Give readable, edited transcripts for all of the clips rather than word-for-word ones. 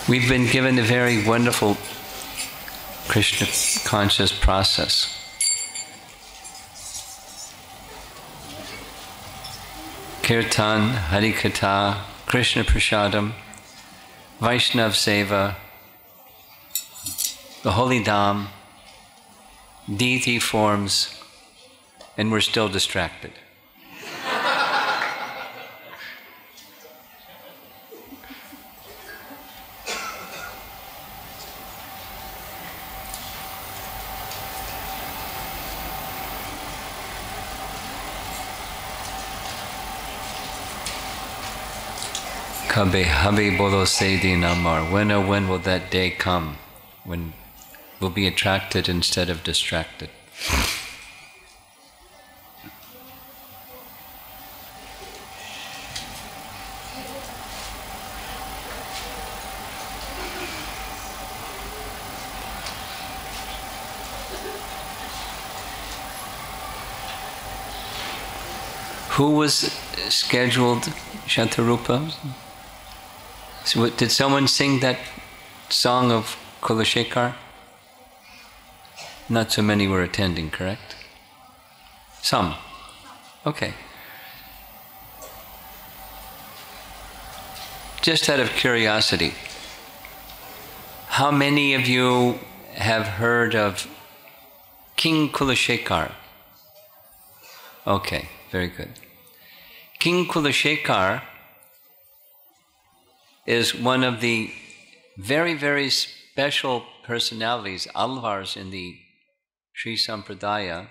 We've been given a very wonderful Krishna conscious process. Kirtan, Harikatha, Krishna Prasadam, Vaishnav Seva, the Holy Dham, deity forms, and we're still distracted. Kabe habe bolo se din amar. When will that day come when we'll be attracted instead of distracted? Who was scheduled, Shatarupa? So, did someone sing that song of Kulashekar? Not so many were attending, correct? Some. Okay. Just out of curiosity, how many of you have heard of King Kulashekar? Okay, very good. King Kulashekar is one of the very, very special personalities, alvars in the Sri Sampradaya,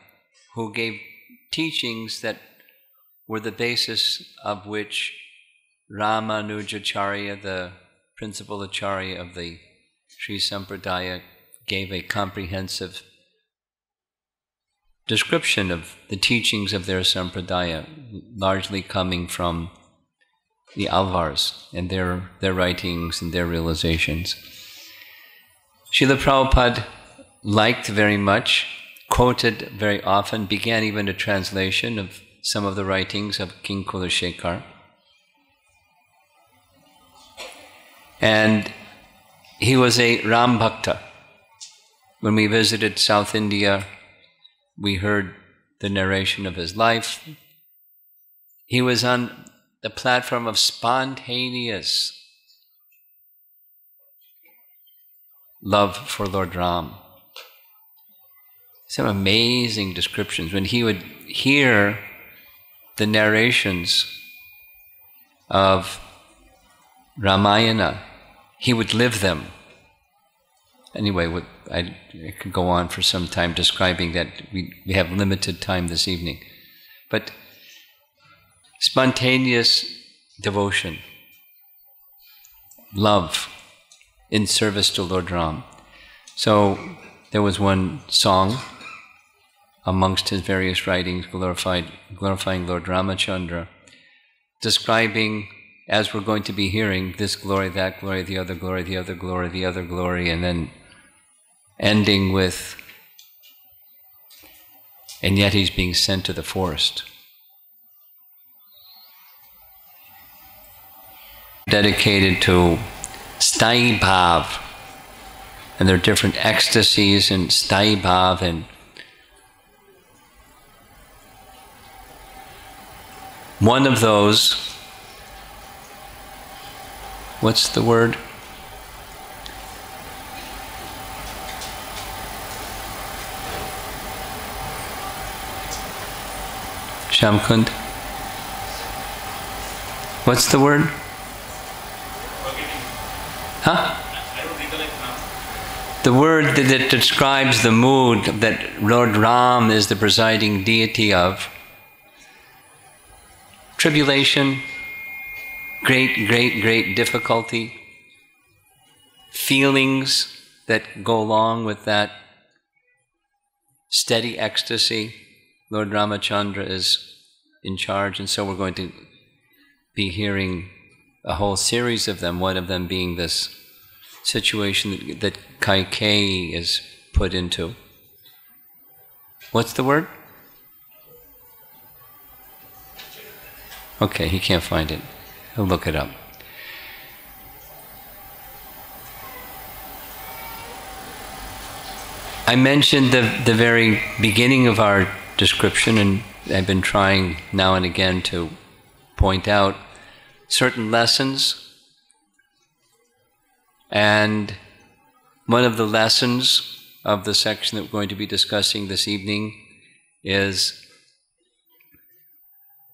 who gave teachings that were the basis of which Ramanujacharya, the principal acharya of the Sri Sampradaya, gave a comprehensive description of the teachings of their Sampradaya, largely coming from the alvars and their writings and their realizations. Srila Prabhupada liked very much, quoted very often, began even a translation of some of the writings of King Kulashekar. And he was a Ram Bhakta. When we visited South India, we heard the narration of his life. He was on the platform of spontaneous love for Lord Ram. Some amazing descriptions. When he would hear the narrations of Ramayana, he would live them. Anyway, I could go on for some time describing that. We have limited time this evening. But spontaneous devotion, love in service to Lord Ram. So there was one song amongst his various writings glorifying Lord Ramachandra, describing, as we're going to be hearing, this glory, that glory, the other glory, the other glory, the other glory, and then ending with, and yet he's being sent to the forest. Dedicated to Sthai Bhav, and there are different ecstasies in Sthai Bhav, and one of those, what's the word? Shamkund? What's the word? Huh? I don't recollect now. The word that describes the mood that Lord Ram is the presiding deity of. Tribulation, great difficulty, feelings that go along with that steady ecstasy. Lord Ramachandra is in charge, and so we're going to be hearing a whole series of them, one of them being this situation that Kaikeyi is put into. What's the word? Okay, he can't find it. He'll look it up. I mentioned the very beginning of our description, and I've been trying now and again to point out certain lessons. And one of the lessons of the section that we're going to be discussing this evening is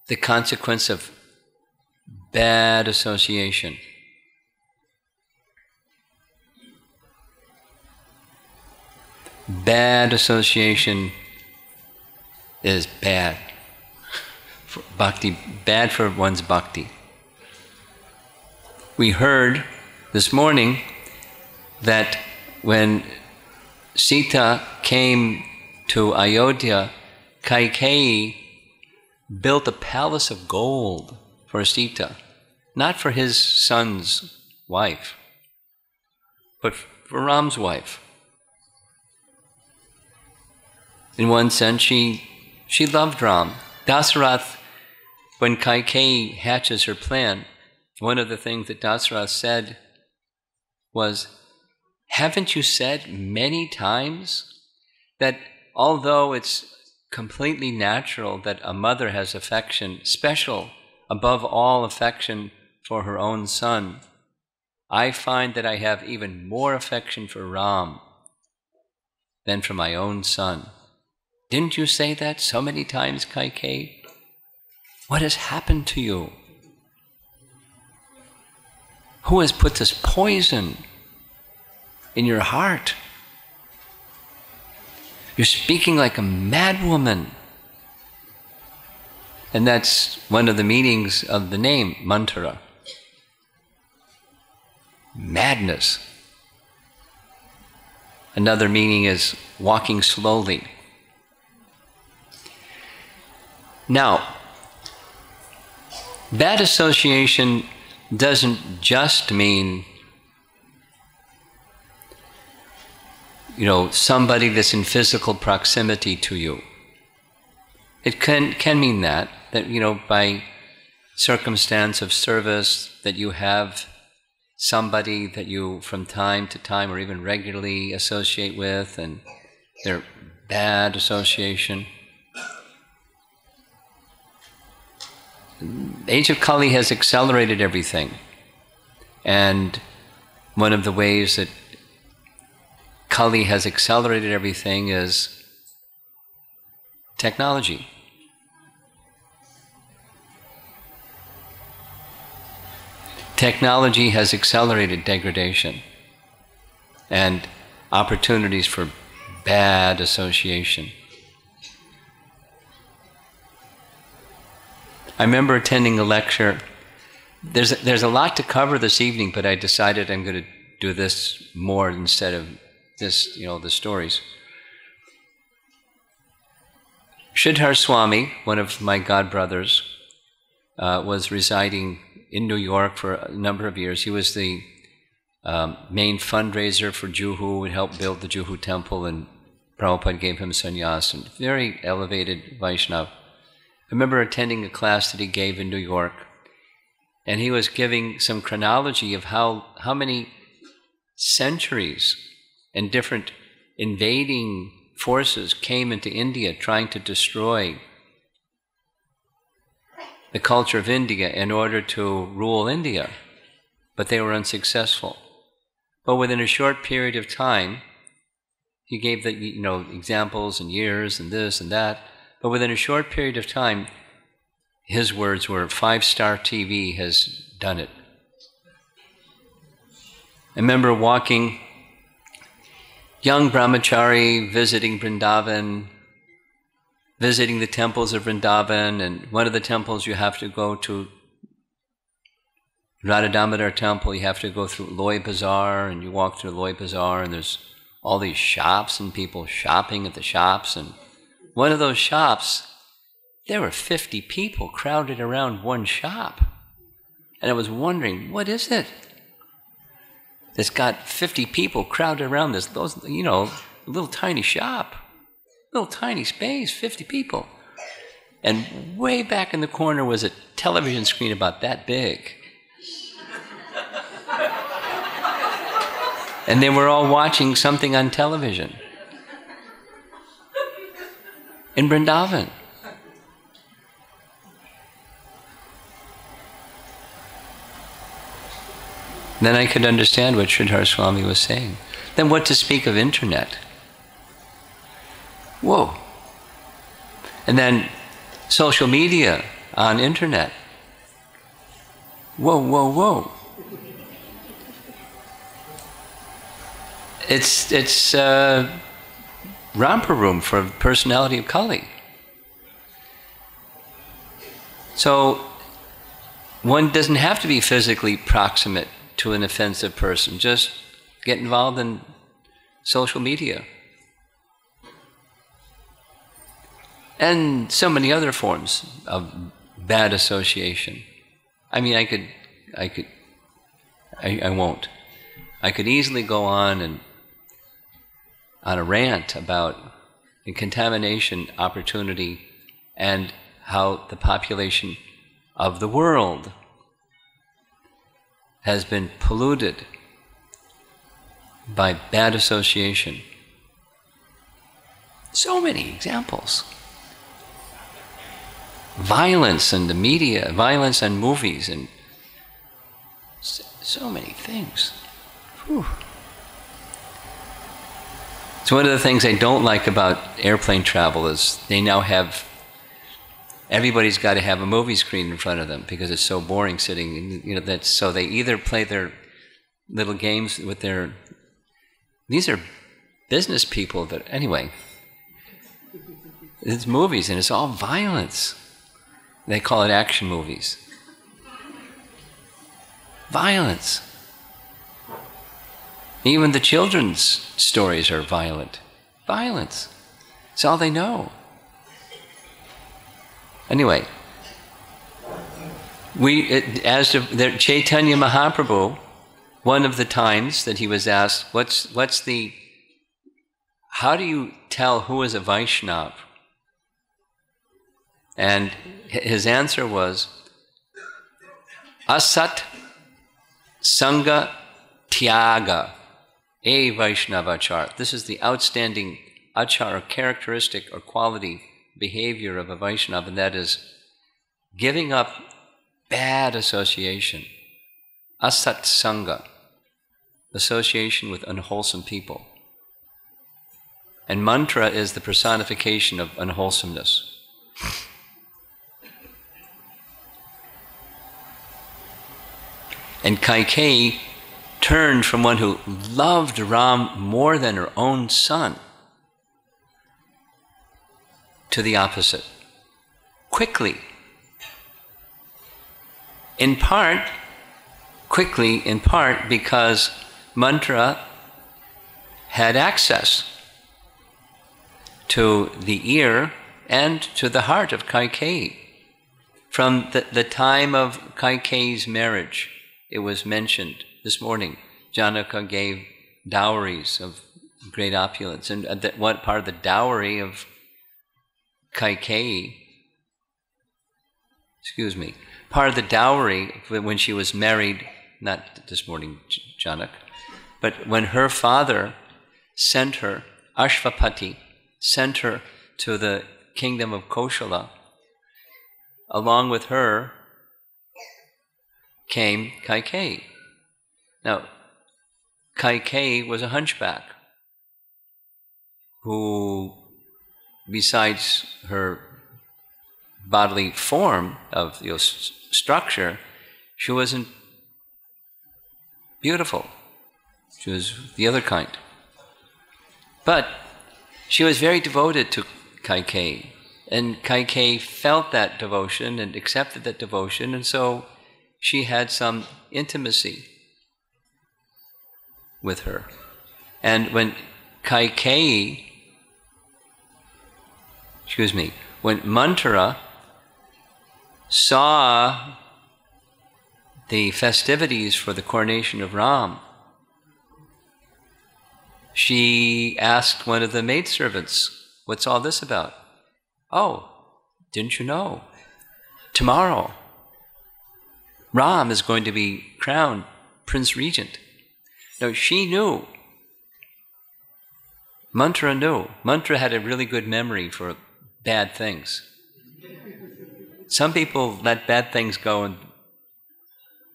the consequence of bad association. Bad association is bad for bhakti, bad for one's bhakti. We heard this morning that when Sita came to Ayodhya, Kaikeyi built a palace of gold for Sita, not for his son's wife, but for Ram's wife. In one sense, she loved Ram. Dasarath, when Kaikeyi hatches her plan, one of the things that Dasarath said was, "Haven't you said many times that although it's completely natural that a mother has affection, special above all affection for her own son, I find that I have even more affection for Ram than for my own son. Didn't you say that so many times, Kaikeyi? What has happened to you? Who has put this poison in your heart? You're speaking like a madwoman." And that's one of the meanings of the name, Manthara. Madness. Another meaning is walking slowly. Now, bad association doesn't just mean, somebody that's in physical proximity to you. It can mean that by circumstance of service, that you have somebody that you from time to time or even regularly associate with, and they're bad association. The age of Kali has accelerated everything, and one of the ways that Kali has accelerated everything is technology. Technology has accelerated degradation and opportunities for bad association. I remember attending a lecture. There's a lot to cover this evening, but I decided I'm going to do this more instead of this, the stories. Sridhar Swami, one of my godbrothers, was residing in New York for a number of years. He was the main fundraiser for Juhu and helped build the Juhu temple, and Prabhupada gave him sannyas, and very elevated Vaishnava. I remember attending a class that he gave in New York, and he was giving some chronology of how many centuries and different invading forces came into India trying to destroy the culture of India in order to rule India, but they were unsuccessful. But within a short period of time, he gave the examples and years and this and that, but within a short period of time, his words were, 5-star TV has done it. I remember walking, young brahmachari, visiting Vrindavan, visiting the temples of Vrindavan, and one of the temples you have to go to, Radha Damodar temple, you have to go through Loy Bazaar, and you walk through Loy Bazaar, and there's all these shops and people shopping at the shops, and one of those shops, there were 50 people crowded around one shop. And I was wondering, what is it that's got 50 people crowded around those little tiny shop, little tiny space, 50 people. And way back in the corner was a television screen about that big. And they were all watching something on television. in Vrindavan. Then I could understand what Sridhar Swami was saying. Then what to speak of internet? Whoa. And then social media on internet. Whoa, whoa, whoa. It's romper room for personality of Kali. So one doesn't have to be physically proximate to an offensive person. Just get involved in social media. And so many other forms of bad association. I mean, I won't. I could easily go on a rant about the contamination opportunity and how the population of the world has been polluted by bad association. So many examples. Violence in the media, violence in movies, and so many things. Whew. So one of the things I don't like about airplane travel is they now have, everybody's got to have a movie screen in front of them because it's so boring sitting, you know, so they either play their little games with their, these are business people that, anyway, it's movies and it's all violence. They call it action movies. Violence. Even the children's stories are violent. Violence. It's all they know. Anyway, as the Chaitanya Mahaprabhu, one of the times that he was asked, how do you tell who is a Vaishnava? And his answer was, Asat Sangha Tyaga, a Vaishnava achar. This is the outstanding achar, characteristic or quality, behavior of a Vaishnava, and that is giving up bad association. Asat Sangha, association with unwholesome people. And mantra is the personification of unwholesomeness. And Kaikeyi turned from one who loved Ram more than her own son to the opposite, quickly. In part because mantra had access to the ear and to the heart of Kaikeyi. From the time of Kaikeyi's marriage, it was mentioned this morning, Janaka gave dowries of great opulence. And what part of the dowry of Kaikeyi, part of the dowry when she was married, not this morning, Janak, but when her father sent her, Ashvapati, sent her to the kingdom of Koshala, along with her came Kaikeyi. Now, Kaikeyi was a hunchback who, besides her bodily form of structure, she wasn't beautiful. She was the other kind. But she was very devoted to Kaikeyi, and Kaikeyi felt that devotion and accepted that devotion, and so she had some intimacy with her. And when when Manthara saw the festivities for the coronation of Ram, she asked one of the maidservants, "What's all this about?" "Oh, didn't you know? Tomorrow, Ram is going to be crowned Prince Regent." Now, she knew. Manthara knew. Manthara had a really good memory for bad things. Some people let bad things go and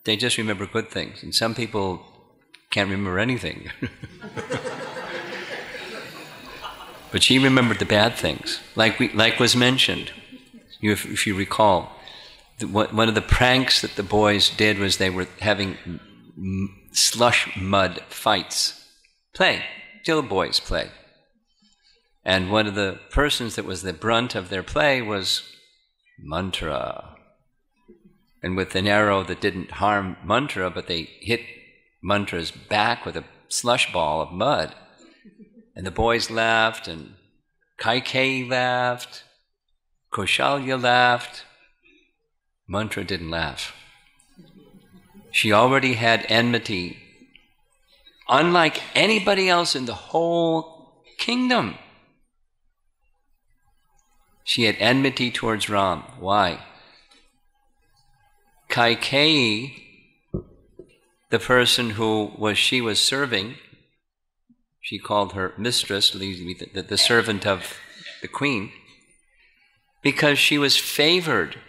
they just remember good things, and some people can't remember anything. But she remembered the bad things, like was mentioned. If you recall, one of the pranks that the boys did was they were having slush mud fights. Play, still boys play. And one of the persons that was the brunt of their play was Mantra. And with an arrow that didn't harm Mantra, but they hit Mantra's back with a slush ball of mud. And the boys laughed, and Kaikeyi laughed, Kaushalya laughed. Mantra didn't laugh. She already had enmity, unlike anybody else in the whole kingdom. She had enmity towards Ram. Why? Kaikeyi, the person who she was serving, she called her mistress, the servant of the queen, because she was favored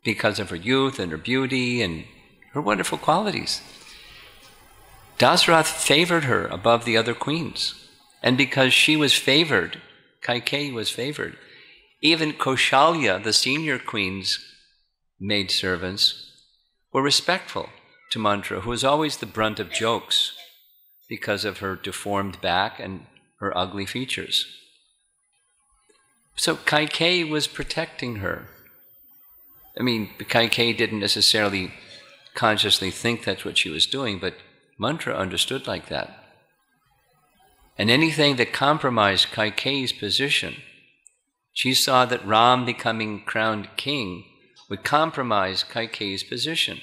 because of her youth and her beauty and her wonderful qualities. Dasarath favored her above the other queens. And because she was favored, Kaikeyi was favored, even Kaushalya, the senior queen's maidservants, were respectful to Mantra, who was always the brunt of jokes because of her deformed back and her ugly features. So Kaikeyi was protecting her. I mean, Kaikeyi didn't necessarily consciously think that's what she was doing, but Mantra understood like that. And anything that compromised Kaikeyi's position, she saw that Ram becoming crowned king would compromise Kaikeyi's position.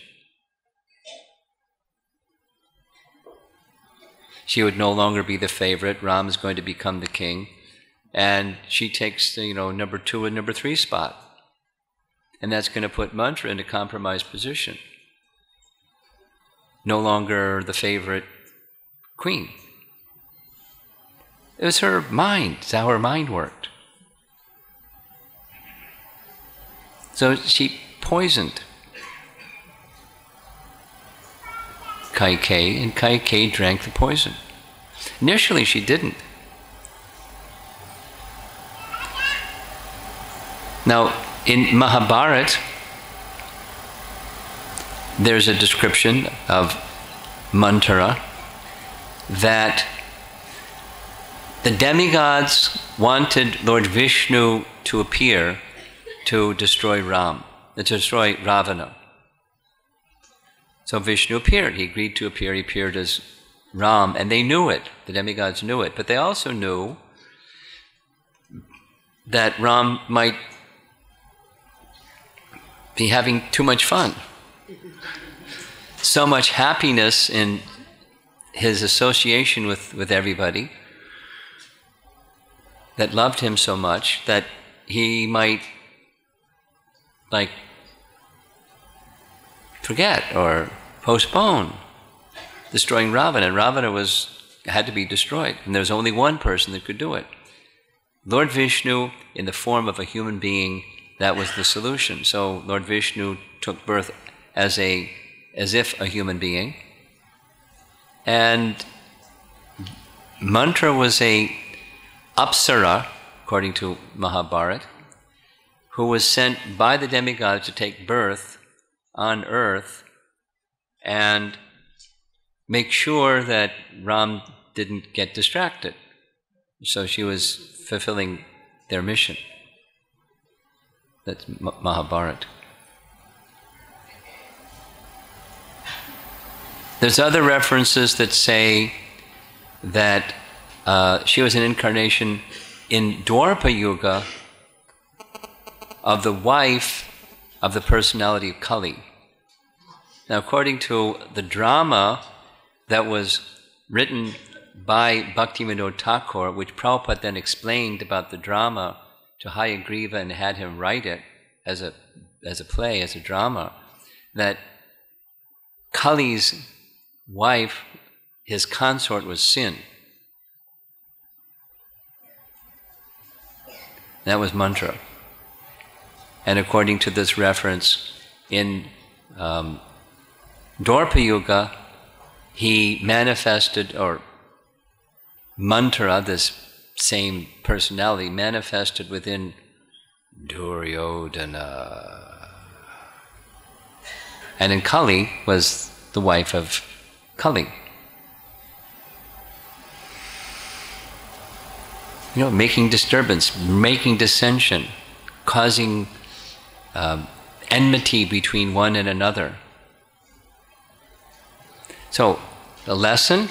She would no longer be the favorite. Ram is going to become the king. And she takes the, number 2 and number 3 spot. And that's going to put Mantra in a compromised position. No longer the favorite queen. It was her mind. It's how her mind worked. So she poisoned Kaikeyi, and Kaikeyi drank the poison. Initially, she didn't. Now, in Mahabharata, there's a description of Manthara that the demigods wanted Lord Vishnu to appear to destroy Ravana. So Vishnu appeared. He agreed to appear. He appeared as Ram, and they knew it. The demigods knew it. But they also knew that Ram might be having too much fun. So much happiness in his association with everybody that loved him so much that he might forget or postpone destroying Ravana. And Ravana had to be destroyed, and there was only one person that could do it. Lord Vishnu, in the form of a human being, that was the solution. So Lord Vishnu took birth as if a human being, and Mantra was a Apsara, according to Mahabharata, who was sent by the demigods to take birth on earth and make sure that Ram didn't get distracted. So she was fulfilling their mission. That's Mahabharata. There's other references that say that she was an incarnation in Dwapara Yuga of the wife of the personality of Kali. Now, according to the drama that was written by Bhaktivinoda Thakur, which Prabhupada then explained about the drama to Hayagriva and had him write it as a play, as a drama, that Kali's wife, his consort, was Sin. That was mantra. And according to this reference, in Dwapara Yuga, he manifested, or mantra, this same personality, manifested within Duryodhana. And in Kali was the wife of Kali. You know, making disturbance, making dissension, causing enmity between one and another. So, the lesson,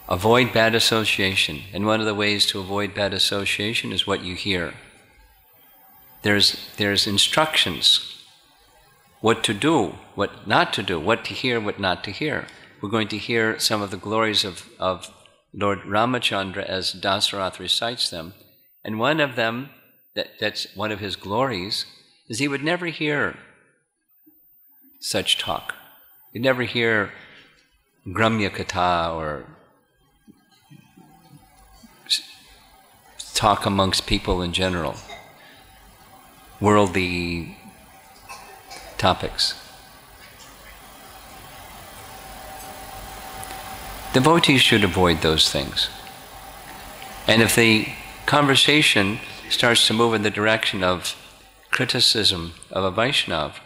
avoid bad association. And one of the ways to avoid bad association is what you hear. There's instructions, what to do, what not to do, what to hear, what not to hear. We're going to hear some of the glories of Lord Ramachandra as Dasarath recites them. And one of them, that's one of his glories, is he would never hear such talk. He'd never hear Gramya Katha or talk amongst people in general, worldly topics. Devotees should avoid those things. And if the conversation starts to move in the direction of criticism of a Vaishnava,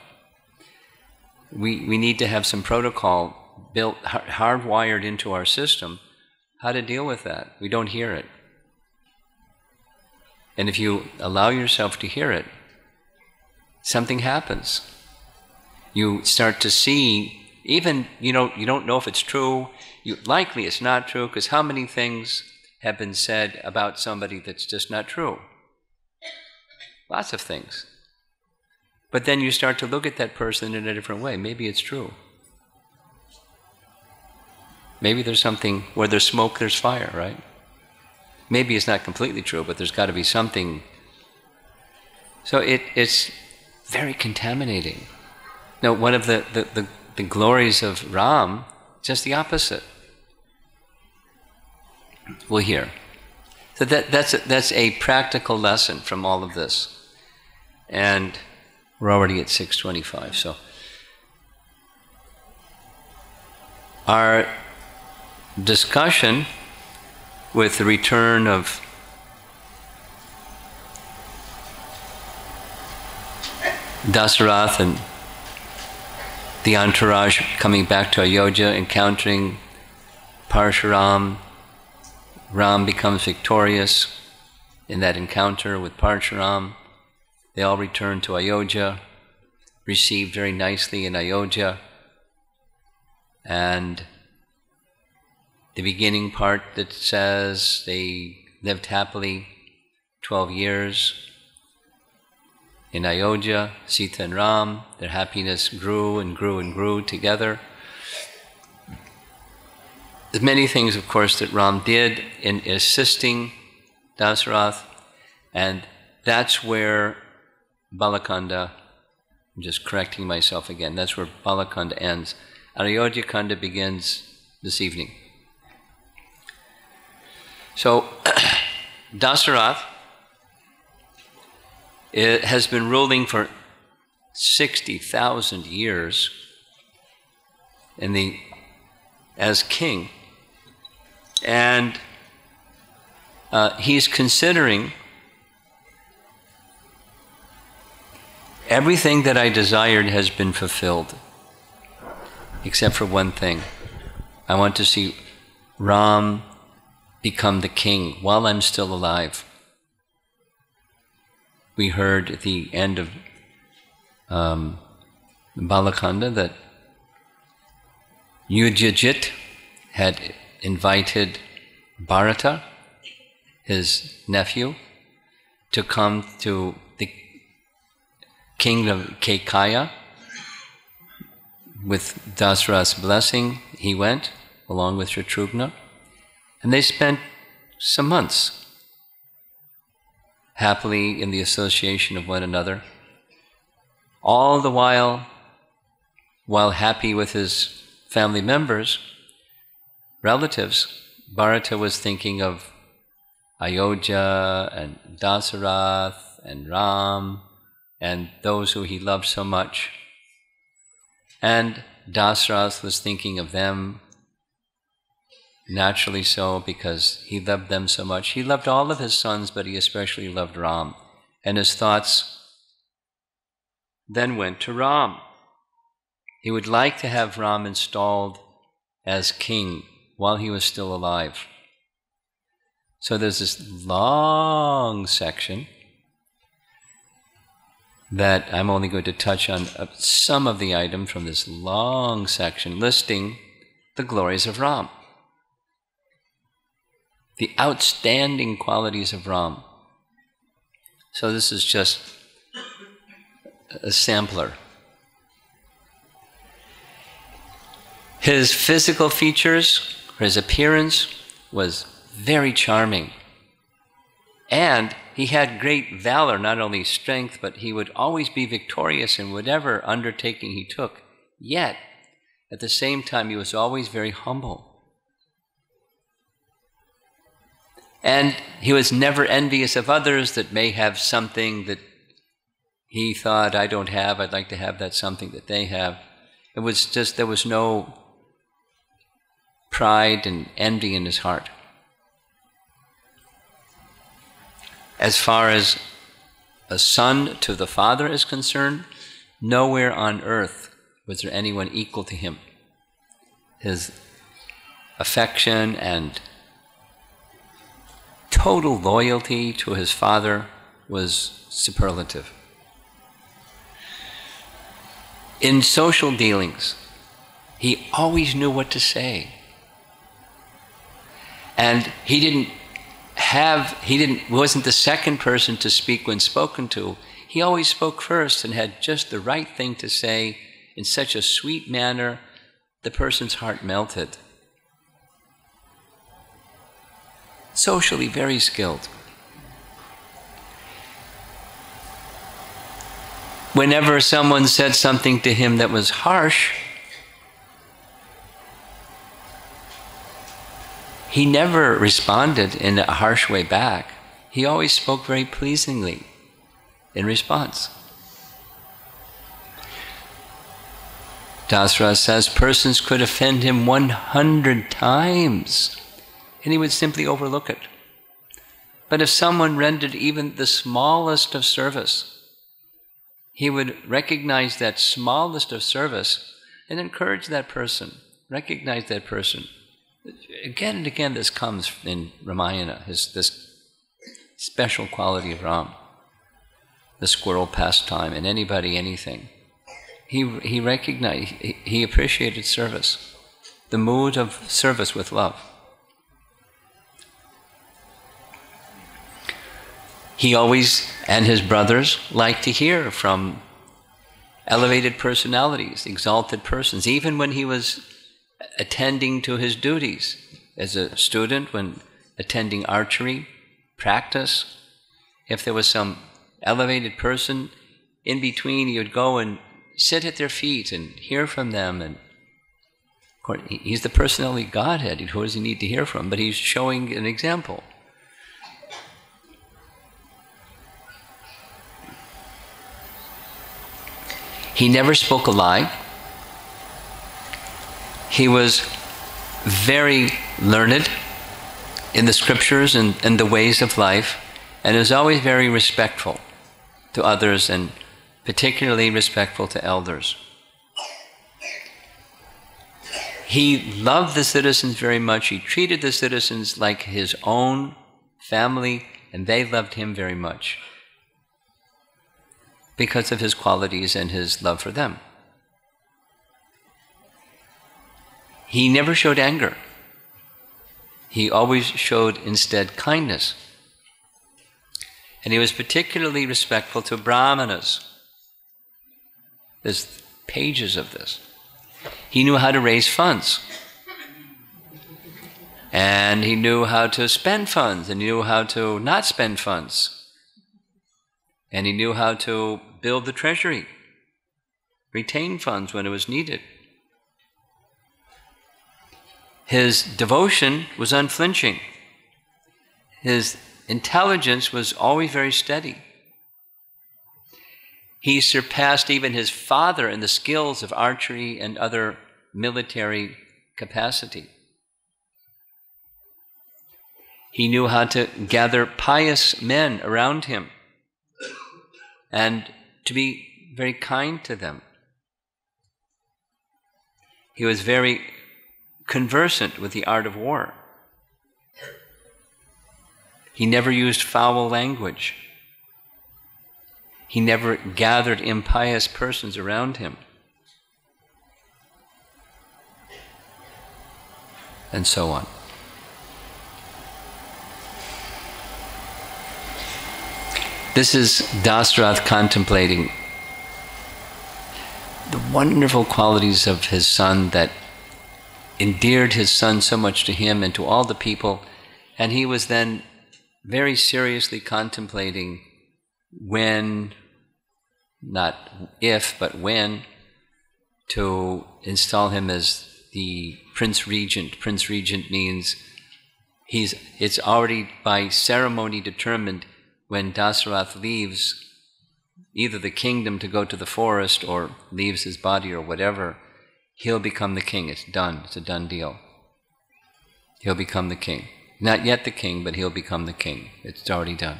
we need to have some protocol built, hardwired into our system, how to deal with that. We don't hear it. And if you allow yourself to hear it, something happens. You start to see, even you don't know if it's true, likely it's not true, because how many things have been said about somebody that's just not true? Lots of things. But then you start to look at that person in a different way. Maybe it's true. Maybe there's something, where there's smoke, there's fire, right? Maybe it's not completely true, but there's got to be something. So it's very contaminating. Now, one of the glories of Ram, just the opposite. We'll hear. So that's a practical lesson from all of this. And we're already at 6:25, so. Our discussion with the return of Dasarath and the entourage coming back to Ayodhya, encountering Parshuram. Ram becomes victorious in that encounter with Parshuram. They all return to Ayodhya, received very nicely in Ayodhya. And the beginning part that says they lived happily 12 years in Ayodhya, Sita and Ram, their happiness grew and grew and grew together. There's many things, of course, that Ram did in assisting Dasarath, and that's where Balakanda, I'm just correcting myself again, that's where Balakanda ends. Ayodhya Kanda begins this evening. So, Dasarath has been ruling for 60,000 years as king, and he's considering everything that I desired has been fulfilled, except for one thing. I want to see Ram become the king while I'm still alive. We heard at the end of Balakanda that Yudhajit had invited Bharata, his nephew, to come to the kingdom of Kekaya. With Dasarath's blessing, he went, along with Shatrughna, and they spent some months happily in the association of one another. All the while happy with his family members, relatives, Bharata was thinking of Ayodhya and Dasarath and Ram and those who he loved so much. And Dasarath was thinking of them, naturally so, because he loved them so much. He loved all of his sons, but he especially loved Ram. And his thoughts then went to Ram. He would like to have Ram installed as king while he was still alive. So there's this long section that I'm only going to touch on some of the items from this long section listing the glories of Ram, the outstanding qualities of Ram. So this is just a sampler. His physical features, his appearance was very charming. And he had great valor, not only strength, but he would always be victorious in whatever undertaking he took. Yet, at the same time, he was always very humble. And he was never envious of others that may have something that he thought, I don't have, I'd like to have that something that they have. It was just, there was no pride and envy in his heart. As far as a son to the father is concerned, nowhere on earth was there anyone equal to him. His affection and total loyalty to his father was superlative. In social dealings, he always knew what to say. And wasn't the second person to speak when spoken to. He always spoke first and had just the right thing to say in such a sweet manner, the person's heart melted. Socially very skilled. Whenever someone said something to him that was harsh, he never responded in a harsh way back. He always spoke very pleasingly in response. Dasarath says persons could offend him 100 times, and he would simply overlook it. But if someone rendered even the smallest of service, he would recognize that smallest of service and encourage that person, recognize that person. Again and again this comes in Ramayana, this special quality of Ram, the squirrel pastime, and anybody, anything. He recognized, he appreciated service, the mood of service with love. He always, and his brothers, liked to hear from elevated personalities, exalted persons, even when he was attending to his duties as a student, when attending archery practice. If there was some elevated person in between, he would go and sit at their feet and hear from them. And of course, he's the personality Godhead. Who does he need to hear from? But he's showing an example. He never spoke a lie. He was very learned in the scriptures and the ways of life, and was always very respectful to others, and particularly respectful to elders. He loved the citizens very much. He treated the citizens like his own family, and they loved him very much because of his qualities and his love for them. He never showed anger. He always showed instead kindness. And he was particularly respectful to brahmanas. There's pages of this. He knew how to raise funds. And he knew how to spend funds, and he knew how to not spend funds. And he knew how to build the treasury, retain funds when it was needed. His devotion was unflinching. His intelligence was always very steady. He surpassed even his father in the skills of archery and other military capacity. He knew how to gather pious men around him and to be very kind to them. He was very conversant with the art of war. He never used foul language. He never gathered impious persons around him. And so on. This is Dasarath contemplating the wonderful qualities of his son that endeared his son so much to him and to all the people, and he was then very seriously contemplating when, not if, but when, to install him as the Prince Regent. Prince Regent means it's already by ceremony determined when Dasarath leaves either the kingdom to go to the forest or leaves his body or whatever, he'll become the king. It's done. It's a done deal. He'll become the king. Not yet the king, but he'll become the king. It's already done.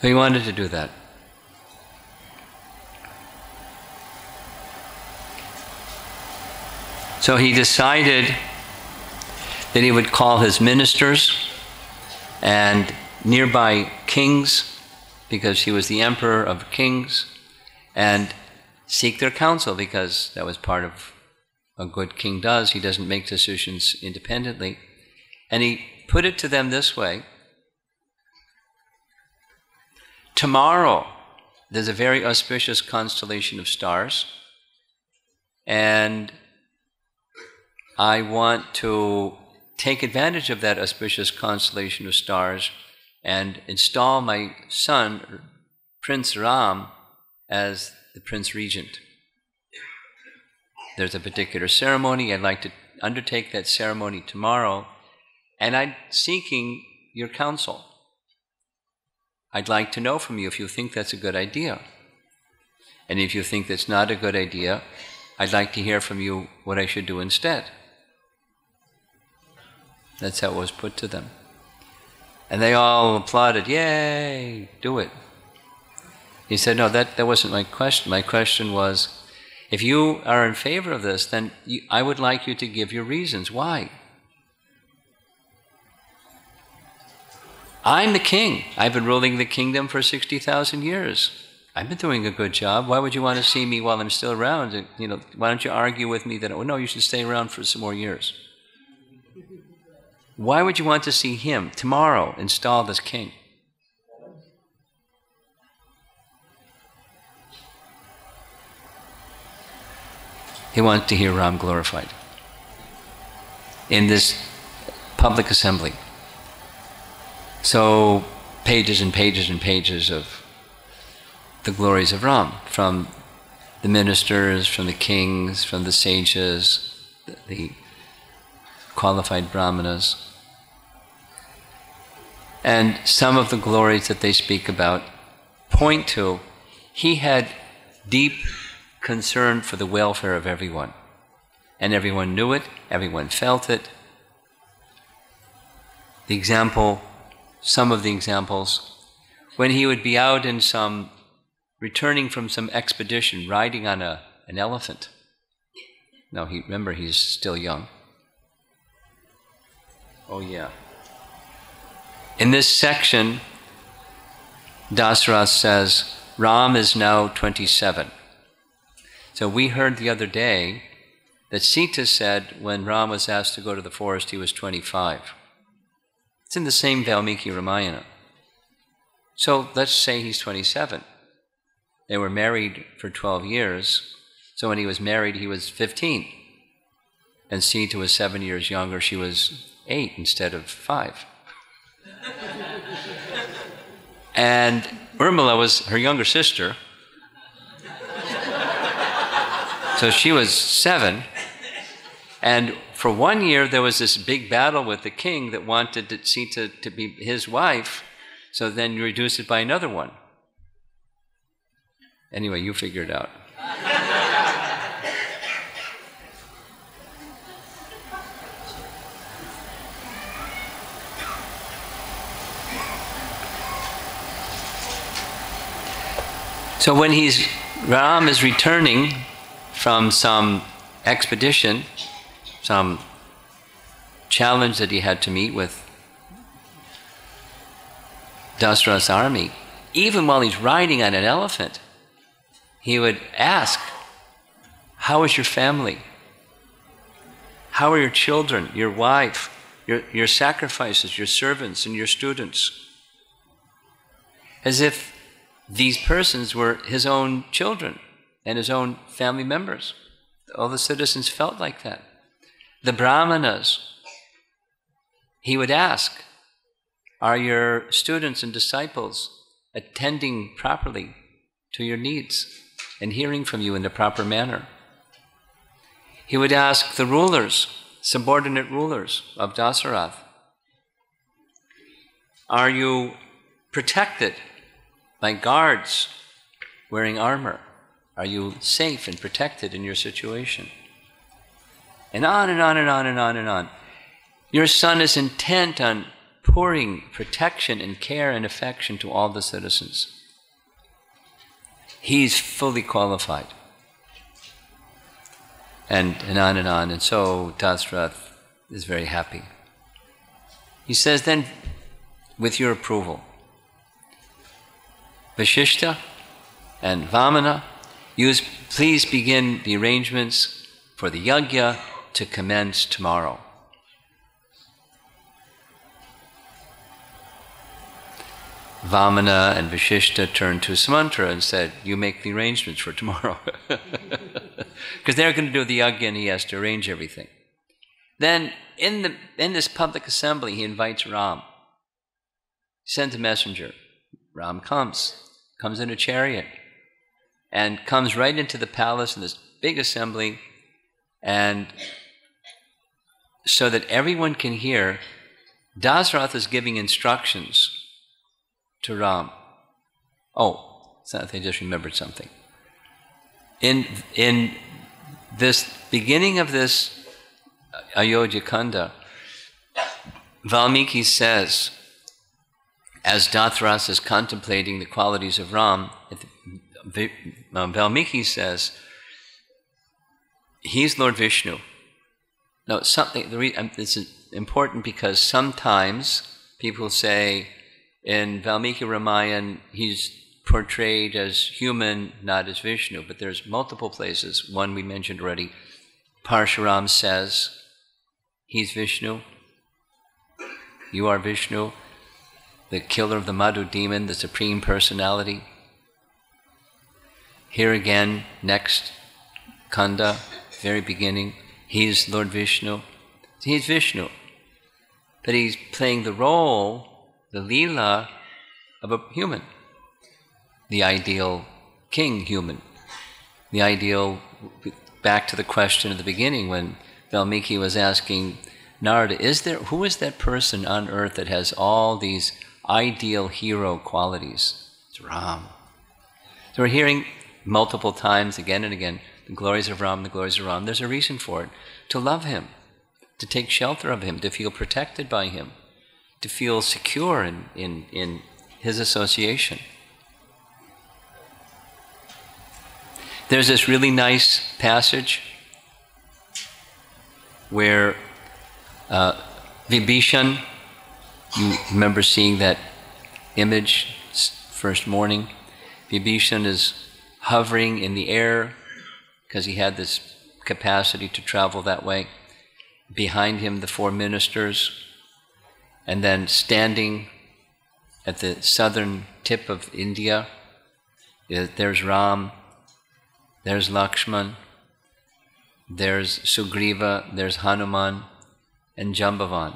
So he wanted to do that. So he decided that he would call his ministers and nearby kings, because he was the emperor of kings, and seek their counsel, because that was part of a good king does. He doesn't make decisions independently. And he put it to them this way: tomorrow there's a very auspicious constellation of stars, and I want to take advantage of that auspicious constellation of stars and install my son, Prince Ram, as the Prince Regent. There's a particular ceremony. I'd like to undertake that ceremony tomorrow, and I'm seeking your counsel. I'd like to know from you if you think that's a good idea. And if you think that's not a good idea, I'd like to hear from you what I should do instead. That's how it was put to them. And they all applauded, yay, do it. He said, no, that wasn't my question. My question was, if you are in favor of this, then I would like you to give your reasons. Why? I'm the king. I've been ruling the kingdom for 60,000 years. I've been doing a good job. Why would you want to see me while I'm still around? Why don't you argue with me that, oh no, you should stay around for some more years? Why would you want to see him tomorrow installed as king? He wanted to hear Ram glorified in this public assembly. So pages and pages and pages of the glories of Ram, from the ministers, from the kings, from the sages, the qualified brahmanas. And some of the glories that they speak about point to he had deep concern for the welfare of everyone. And everyone knew it, everyone felt it. Some of the examples, when he would be out in returning from some expedition, riding on an elephant. Now, remember, he's still young. Oh, yeah. In this section, Dasarath says, Ram is now 27. So we heard the other day that Sita said when Ram was asked to go to the forest, he was 25. It's in the same Valmiki Ramayana. So let's say he's 27. They were married for 12 years. So when he was married, he was 15. And Sita was 7 years younger. She was 8 instead of 5. And Urmila was her younger sister. So she was 7. And for 1 year, there was this big battle with the king that wanted Sita to be his wife, so then you reduce it by another one. Anyway, you figure it out. So when Ram is returning from some expedition, some challenge that he had to meet with Dasarath's army, even while he's riding on an elephant, he would ask, how is your family? How are your children, your wife, your sacrifices, your servants, and your students? As if these persons were his own children and his own family members. All the citizens felt like that. The brahmanas, he would ask, are your students and disciples attending properly to your needs and hearing from you in the proper manner? He would ask the rulers, subordinate rulers of Dasarath, are you protected by guards wearing armor? Are you safe and protected in your situation? And on and on and on and on and on. Your son is intent on pouring protection and care and affection to all the citizens. He's fully qualified. And on and on. And so Dasarath is very happy. He says, then, with your approval, Vashishta and Vamana, please begin the arrangements for the yajna to commence tomorrow. Vamana and Vashishta turned to Sumantra and said, you make the arrangements for tomorrow. Because they're going to do the yajna and he has to arrange everything. Then, in this public assembly, he invites Ram. He sends a messenger. Ram comes in a chariot, and comes right into the palace in this big assembly, and so that everyone can hear, Dasarath is giving instructions to Ram. Oh, it's not that they just remembered something. In this beginning of this Ayodhya Kanda, Valmiki says, as Dasarath is contemplating the qualities of Ram, Valmiki says, he's Lord Vishnu. Now, this is important because sometimes people say in Valmiki Ramayana he's portrayed as human, not as Vishnu, but there's multiple places. One we mentioned already, Parshuram says, he's Vishnu, you are Vishnu, the killer of the Madhu demon, the Supreme Personality. Here again, next Kanda, very beginning, he's Lord Vishnu. He's Vishnu, but he's playing the role, the Leela, of a human, the ideal king human, the ideal, back to the question at the beginning when Valmiki was asking Narada, who is that person on earth that has all these ideal hero qualities? It's Ram. So we're hearing multiple times, again and again, the glories of Ram, the glories of Ram. There's a reason for it. To love him, to take shelter of him, to feel protected by him, to feel secure in his association. There's this really nice passage where Vibhishan, you remember seeing that image first morning? Vibhishan is hovering in the air because he had this capacity to travel that way. Behind him, the four ministers, and then standing at the southern tip of India, there's Ram, there's Lakshman, there's Sugriva, there's Hanuman, and Jambavan.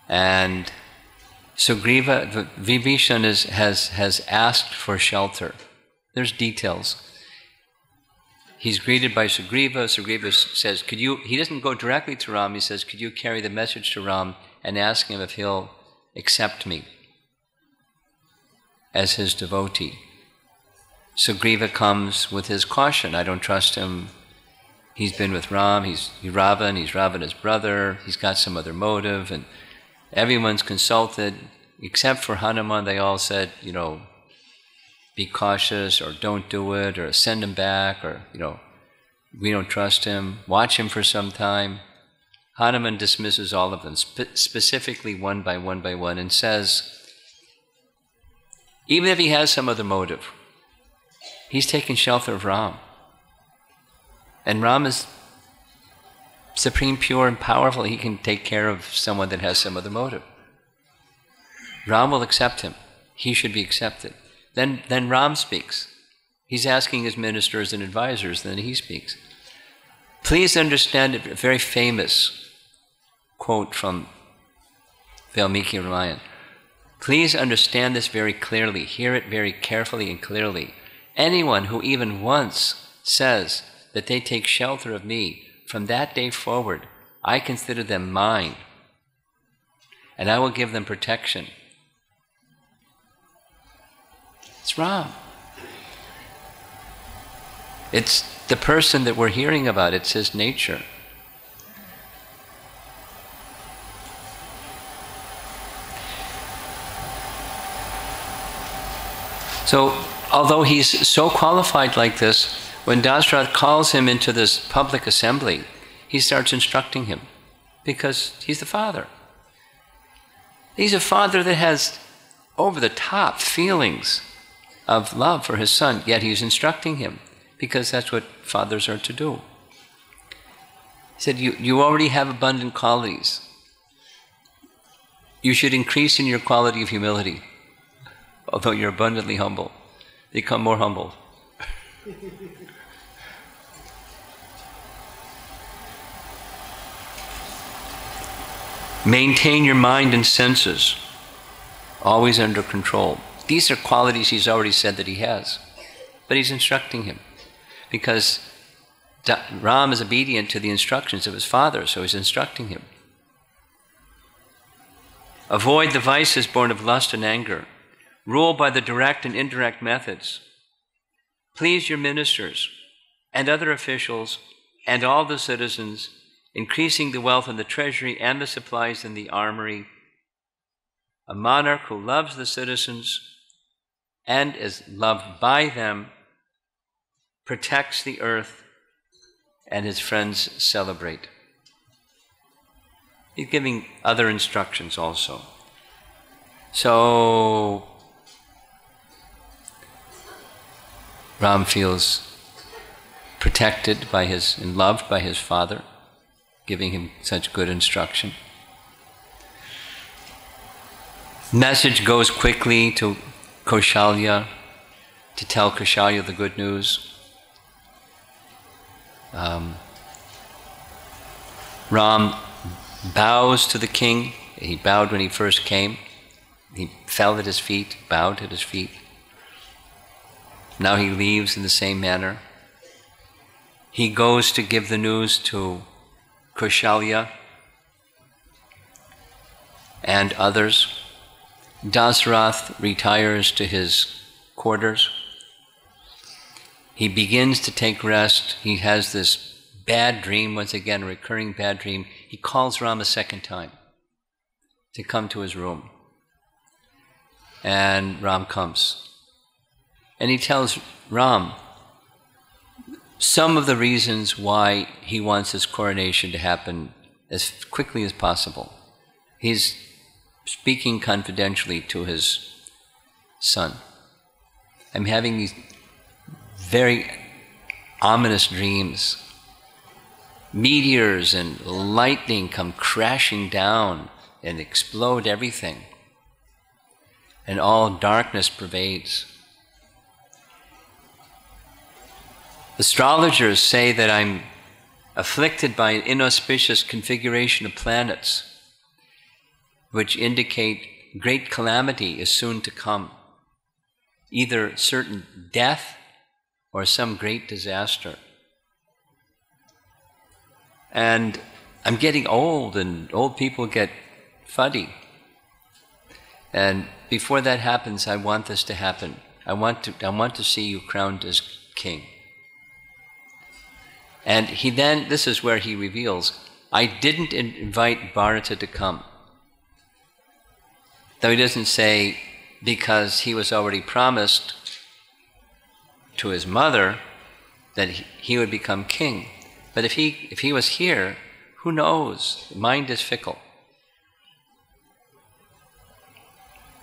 And Sugriva, Vibhishan has asked for shelter. There's details. he's greeted by Sugriva. Sugriva says, he doesn't go directly to Ram, he says, could you carry the message to Ram and ask him if he'll accept me as his devotee? Sugriva comes with his caution, I don't trust him. He's been with Ram, he's Ravan, he's Ravana's brother, he's got some other motive, and everyone's consulted, except for Hanuman. They all said, be cautious, or don't do it, or send him back, or, we don't trust him, watch him for some time. Hanuman dismisses all of them, specifically one by one, and says, even if he has some other motive, he's taken shelter of Ram. And Ram is supreme, pure, and powerful. He can take care of someone that has some other motive. Ram will accept him. He should be accepted. Then Ram speaks. He's asking his ministers and advisors, then he speaks. Please understand a very famous quote from Valmiki Ramayana. Please understand this very clearly. Hear it very carefully and clearly. Anyone who even once says that they take shelter of me, from that day forward, I consider them mine, and I will give them protection. It's Ram. It's the person that we're hearing about. It's his nature. So, although he's so qualified like this, when Dasarath calls him into this public assembly, he starts instructing him, because he's the father. He's a father that has over-the-top feelings of love for his son, yet he's instructing him, because that's what fathers are to do. He said, you already have abundant qualities. You should increase in your quality of humility. Although you're abundantly humble, become more humble. Maintain your mind and senses, always under control. These are qualities he's already said that he has, but he's instructing him, because Ram is obedient to the instructions of his father, so he's instructing him. Avoid the vices born of lust and anger. Rule by the direct and indirect methods. Please your ministers and other officials and all the citizens, increasing the wealth in the treasury and the supplies in the armory. A monarch who loves the citizens and is loved by them protects the earth, and his friends celebrate. He's giving other instructions also. So Ram feels protected by and loved by his father, giving him such good instruction. Message goes quickly to Kaushalya to tell Kaushalya the good news. Ram bows to the king. He bowed when he first came. He fell at his feet, bowed at his feet. Now he leaves in the same manner. He goes to give the news to Kaushalya and others. Dasarath retires to his quarters. He begins to take rest. He has this bad dream, once again, a recurring bad dream. He calls Ram a second time to come to his room. And Ram comes. And he tells Ram some of the reasons why he wants his coronation to happen as quickly as possible. He's speaking confidentially to his son. I'm having these very ominous dreams. Meteors and lightning come crashing down and explode everything. And all darkness pervades. Astrologers say that I'm afflicted by an inauspicious configuration of planets, which indicate great calamity is soon to come, either certain death or some great disaster. And I'm getting old, and old people get fuddy. And before that happens, I want this to happen. I want to see you crowned as king. And he then, this is where he reveals, I didn't invite Bharata to come. Though he doesn't say because he was already promised to his mother that he would become king. But if he was here, who knows? The mind is fickle.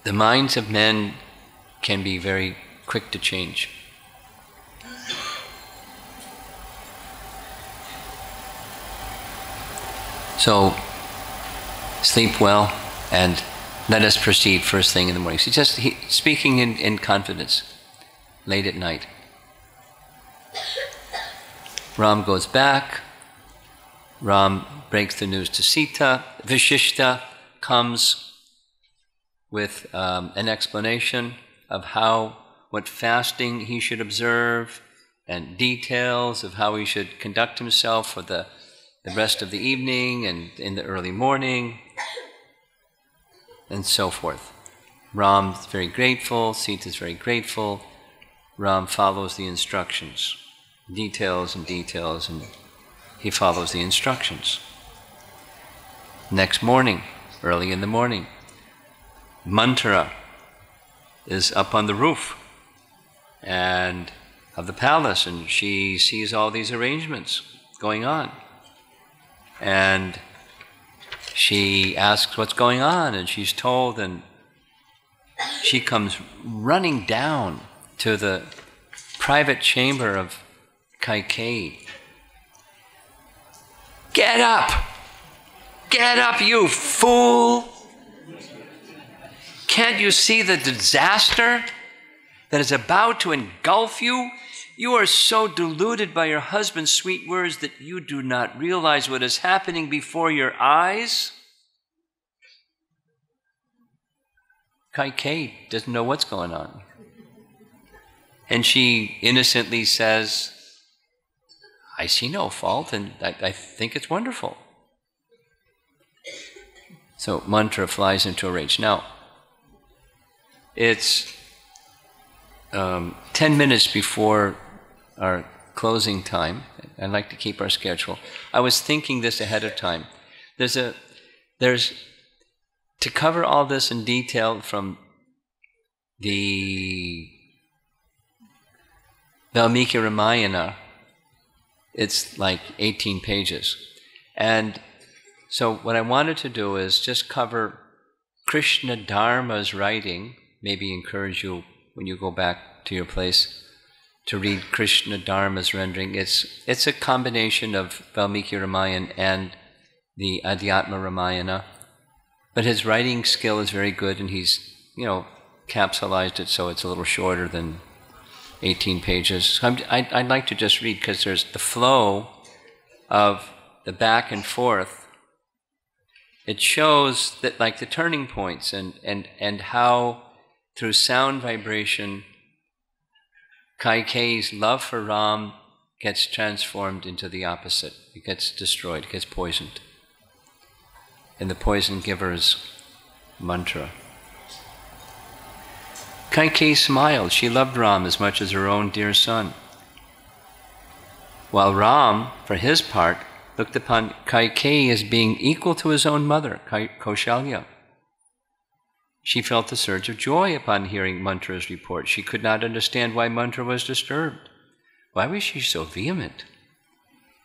The minds of men can be very quick to change. So, sleep well and let us proceed first thing in the morning. So just speaking in confidence, late at night. Ram goes back. Ram breaks the news to Sita. Vishishta comes with an explanation of what fasting he should observe and details of how he should conduct himself for the rest of the evening and in the early morning and so forth. Ram's very grateful, Sita's very grateful. Ram follows the instructions, details, and he follows the instructions. Next morning, early in the morning, Manthara is up on the roof and of the palace, and she sees all these arrangements going on. And she asks what's going on, and she's told, and she comes running down to the private chamber of Kaikeyi. Get up! Get up, you fool! Can't you see the disaster that is about to engulf you? You are so deluded by your husband's sweet words that you do not realize what is happening before your eyes. Kaikeyi doesn't know what's going on. And she innocently says, I see no fault, and I think it's wonderful. So Manthara flies into a rage. Now, it's 10 minutes before our closing time. I like to keep our schedule. I was thinking this ahead of time. There's to cover all this in detail from the Valmiki Ramayana, it's like 18 pages. And so what I wanted to do is just cover Krishna Dharma's writing, maybe encourage you when you go back to your place to read Krishna Dharma's rendering. It's a combination of Valmiki Ramayana and the Adhyatma Ramayana. But his writing skill is very good, and he's, capsulized it so it's a little shorter than 18 pages. So I'd like to just read, because there's the flow of the back and forth. It shows that, like, the turning points and how through sound vibration Kaikeyi's love for Ram gets transformed into the opposite. It gets destroyed, it gets poisoned. And the poison giver is Manthara. Kaikeyi smiled. She loved Ram as much as her own dear son. While Ram, for his part, looked upon Kaikeyi as being equal to his own mother, Kaushalya. She felt a surge of joy upon hearing Manthara's report. She could not understand why Manthara was disturbed. Why was she so vehement?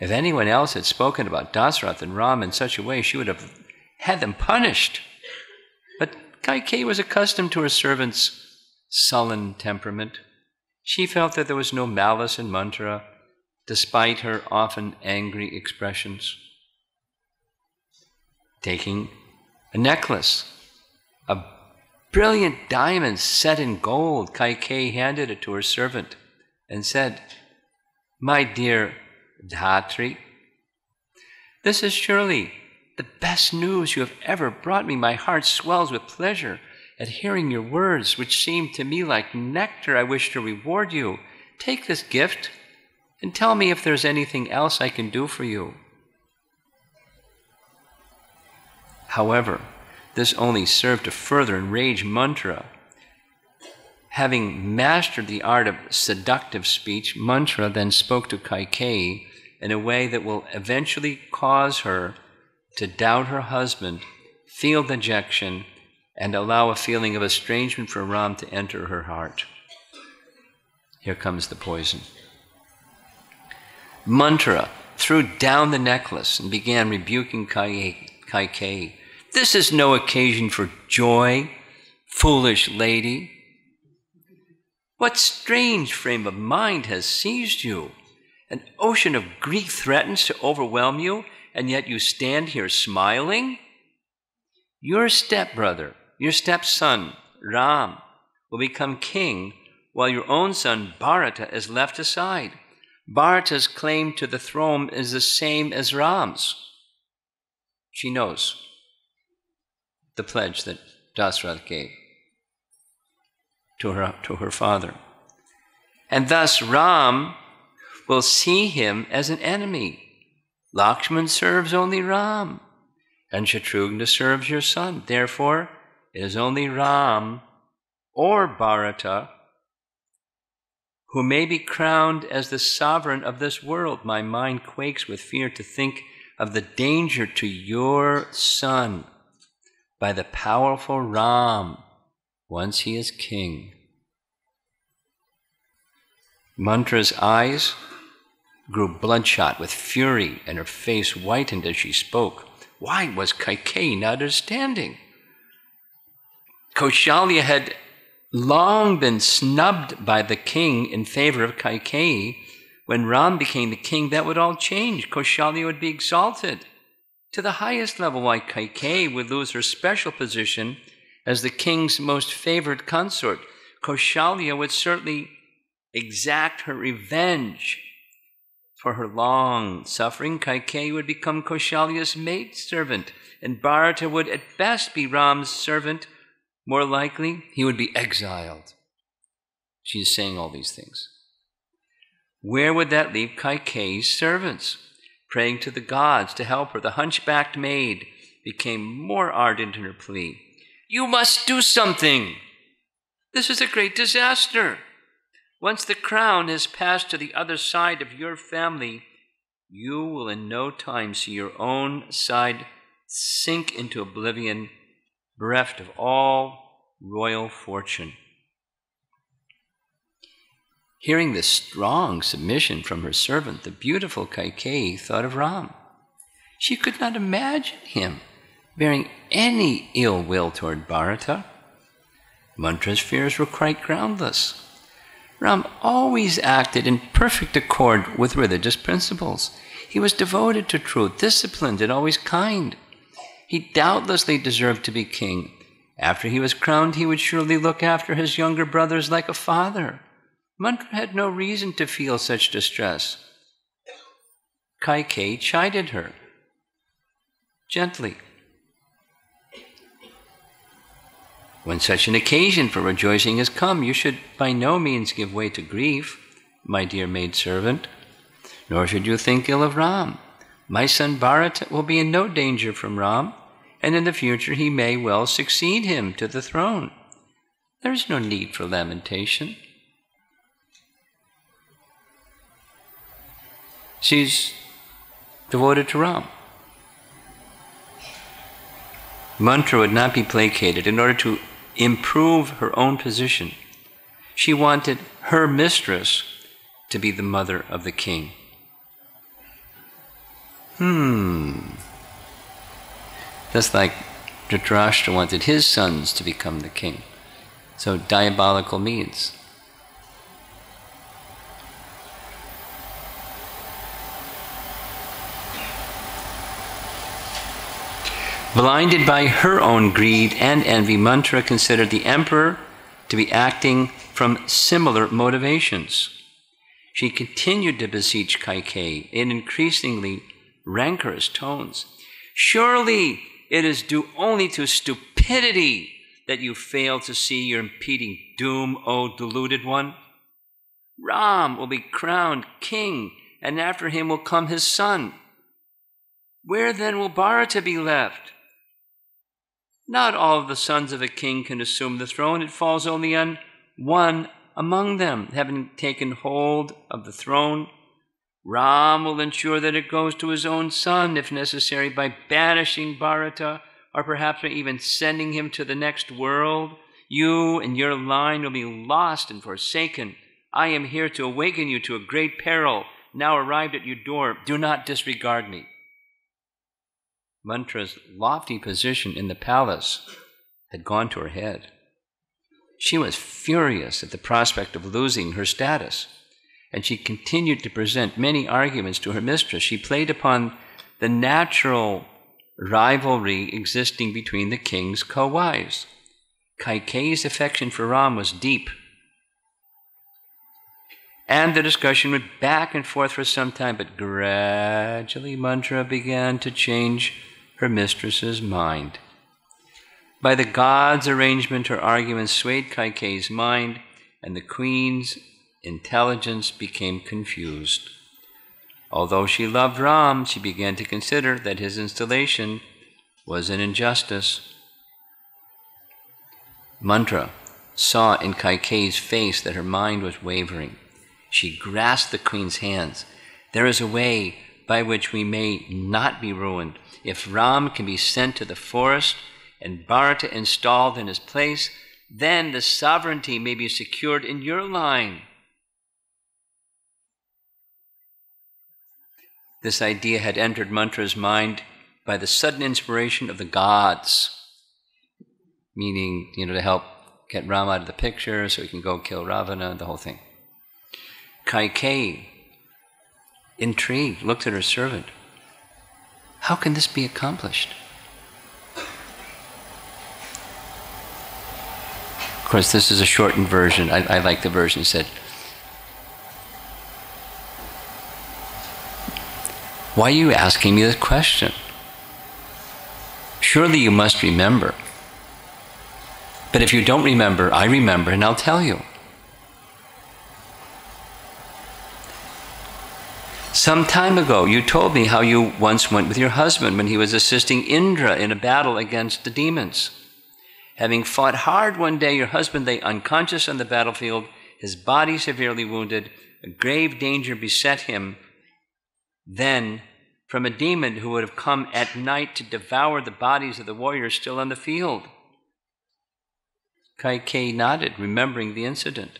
If anyone else had spoken about Dasarath and Ram in such a way, she would have had them punished. But Kaikeyi was accustomed to her servant's sullen temperament. She felt that there was no malice in Manthara, despite her often angry expressions. Taking a necklace, a brilliant diamond set in gold, Kaikeyi handed it to her servant and said, "My dear Dhatri, this is surely the best news you have ever brought me. My heart swells with pleasure at hearing your words, which seem to me like nectar. I wish to reward you. Take this gift and tell me if there's anything else I can do for you." However, this only served to further enrage Mantra. Having mastered the art of seductive speech, Mantra then spoke to Kaikeyi in a way that will eventually cause her to doubt her husband, feel dejection, and allow a feeling of estrangement for Ram to enter her heart. Here comes the poison. Mantra threw down the necklace and began rebuking Kaikeyi. This is no occasion for joy, foolish lady. What strange frame of mind has seized you? An ocean of grief threatens to overwhelm you, and yet you stand here smiling? Your stepbrother, your stepson, Ram, will become king, while your own son, Bharata, is left aside. Bharata's claim to the throne is the same as Ram's. She knows the pledge that Dasarath gave to her father. And thus Ram will see him as an enemy. Lakshman serves only Ram, and Shatrughna serves your son. Therefore, it is only Ram or Bharata who may be crowned as the sovereign of this world. My mind quakes with fear to think of the danger to your son by the powerful Ram once he is king. Mantra's eyes grew bloodshot with fury, and her face whitened as she spoke. Why was Kaikeyi not understanding? Kaushalya had long been snubbed by the king in favor of Kaikeyi. When Ram became the king, that would all change. Kaushalya would be exalted to the highest level, while Kaikeyi would lose her special position as the king's most favored consort. Kaushalya would certainly exact her revenge for her long suffering. Kaikeyi would become Kaushalya's maidservant, and Bharata would at best be Ram's servant. More likely, he would be exiled. She is saying all these things. Where would that leave Kaikeyi's servants? Praying to the gods to help her, the hunchbacked maid became more ardent in her plea. You must do something. This is a great disaster. Once the crown has passed to the other side of your family, you will in no time see your own side sink into oblivion, bereft of all royal fortune. Hearing this strong submission from her servant, the beautiful Kaikeyi thought of Ram. She could not imagine him bearing any ill will toward Bharata. Mantra's fears were quite groundless. Ram always acted in perfect accord with religious principles. He was devoted to truth, disciplined, and always kind. He doubtlessly deserved to be king. After he was crowned, he would surely look after his younger brothers like a father. Mantra had no reason to feel such distress. Kaikeyi chided her gently. When such an occasion for rejoicing has come, you should by no means give way to grief, my dear maidservant, nor should you think ill of Ram. My son Bharata will be in no danger from Ram, and in the future he may well succeed him to the throne. There is no need for lamentation. She's devoted to Ram. Mantra would not be placated. In order to improve her own position, she wanted her mistress to be the mother of the king. Just like Dhritarashtra wanted his sons to become the king. So diabolical means. Blinded by her own greed and envy, Mantra considered the emperor to be acting from similar motivations. She continued to beseech Kaikeyi in increasingly rancorous tones. Surely it is due only to stupidity that you fail to see your impending doom, O deluded one. Ram will be crowned king, and after him will come his son. Where then will Bharata be left? Not all of the sons of a king can assume the throne. It falls only on one among them. Having taken hold of the throne, Ram will ensure that it goes to his own son, if necessary, by banishing Bharata, or perhaps by even sending him to the next world. You and your line will be lost and forsaken. I am here to awaken you to a great peril, now arrived at your door. Do not disregard me. Mantra's lofty position in the palace had gone to her head. She was furious at the prospect of losing her status, and she continued to present many arguments to her mistress. She played upon the natural rivalry existing between the king's co-wives. Kaikeyi's affection for Ram was deep, and the discussion went back and forth for some time, but gradually Mantra began to change her mistress's mind. By the gods' arrangement, her arguments swayed Kaikeyi's mind, and the queen's intelligence became confused. Although she loved Ram, she began to consider that his installation was an injustice. Mantra saw in Kaikeyi's face that her mind was wavering. She grasped the queen's hands. There is a way by which we may not be ruined. If Ram can be sent to the forest and Bharata installed in his place, then the sovereignty may be secured in your line. This idea had entered Mantra's mind by the sudden inspiration of the gods, meaning, to help get Ram out of the picture so he can go kill Ravana, the whole thing. Kaikeyi, intrigued, looked at her servant. How can this be accomplished? Of course, this is a shortened version. I like the version that said, why are you asking me this question? Surely you must remember. But if you don't remember, I remember and I'll tell you. Some time ago, you told me how you once went with your husband when he was assisting Indra in a battle against the demons. Having fought hard one day, your husband lay unconscious on the battlefield, his body severely wounded. A grave danger beset him then from a demon who would have come at night to devour the bodies of the warriors still on the field. Kaikeyi nodded, remembering the incident.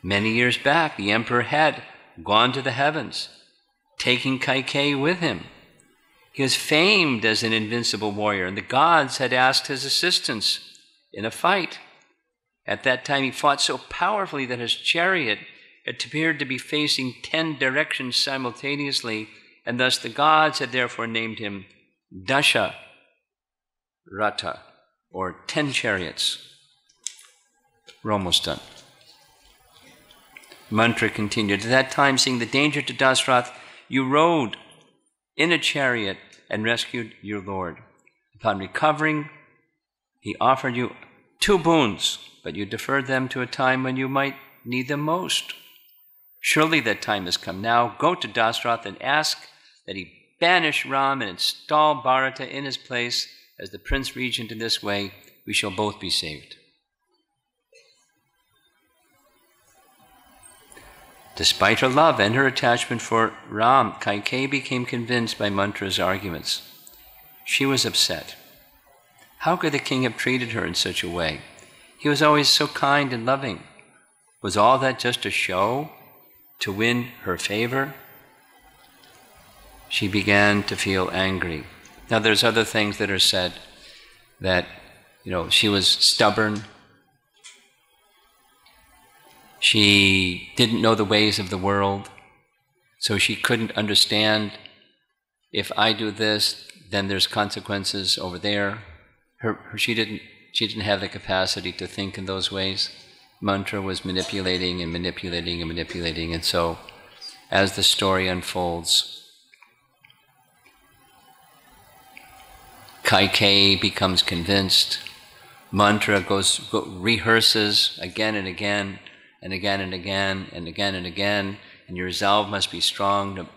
Many years back, the emperor had gone to the heavens, taking Kaikeyi with him. He was famed as an invincible warrior, and the gods had asked his assistance in a fight. At that time, he fought so powerfully that his chariot appeared to be facing 10 directions simultaneously, and thus the gods had therefore named him Dasha Ratha, or 10 chariots. We're almost done. Mantra continued. At that time, seeing the danger to Dasrath, you rode in a chariot and rescued your lord. Upon recovering, he offered you 2 boons, but you deferred them to a time when you might need them most. Surely that time has come now. Go to Dasrath and ask that he banish Ram and install Bharata in his place as the prince regent. In this way, we shall both be saved. Despite her love and her attachment for Ram, Kaikeyi became convinced by Mantra's arguments. She was upset. How could the king have treated her in such a way? He was always so kind and loving. Was all that just a show to win her favor? She began to feel angry. Now there's other things that are said that, she was stubborn. She didn't know the ways of the world, so she couldn't understand, if I do this, then there's consequences over there. She didn't have the capacity to think in those ways. Mantra was manipulating and manipulating and manipulating, and so as the story unfolds, Kaikeyi becomes convinced. Mantra rehearses again and again, and again and again, and again and again, and your resolve must be strong.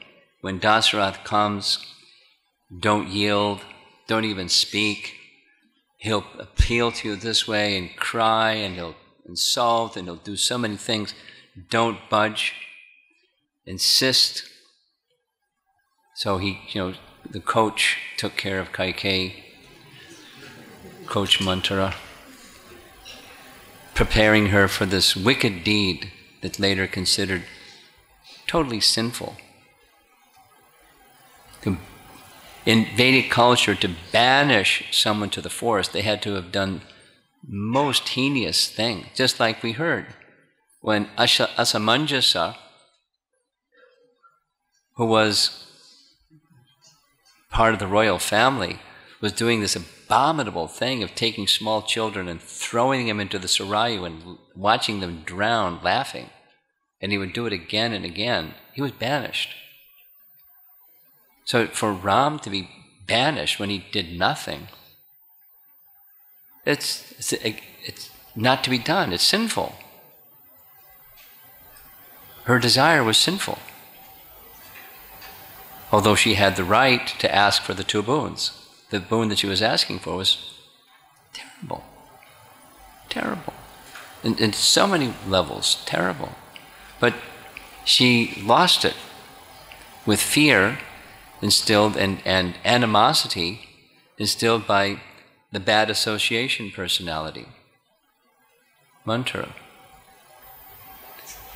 When Dasarath comes, don't yield don't even speak. He'll appeal to you this way and cry, and he'll insult, and he'll do so many things. Don't budge. Insist. So he, the coach took care of Kaikeyi, Coach Manthara, preparing her for this wicked deed that later considered totally sinful. In Vedic culture, to banish someone to the forest, they had to have done most heinous thing, just like we heard when Asamanjasa, who was part of the royal family, was doing this abominable thing of taking small children and throwing them into the Sarayu and watching them drown, laughing. And he would do it again and again. He was banished. So for Ram to be banished when he did nothing, it's not to be done. It's sinful. Her desire was sinful, although she had the right to ask for the two boons. The boon that she was asking for was terrible, terrible, in so many levels, terrible. But she lost it with fear instilled and animosity instilled by the bad association personality, Manthara.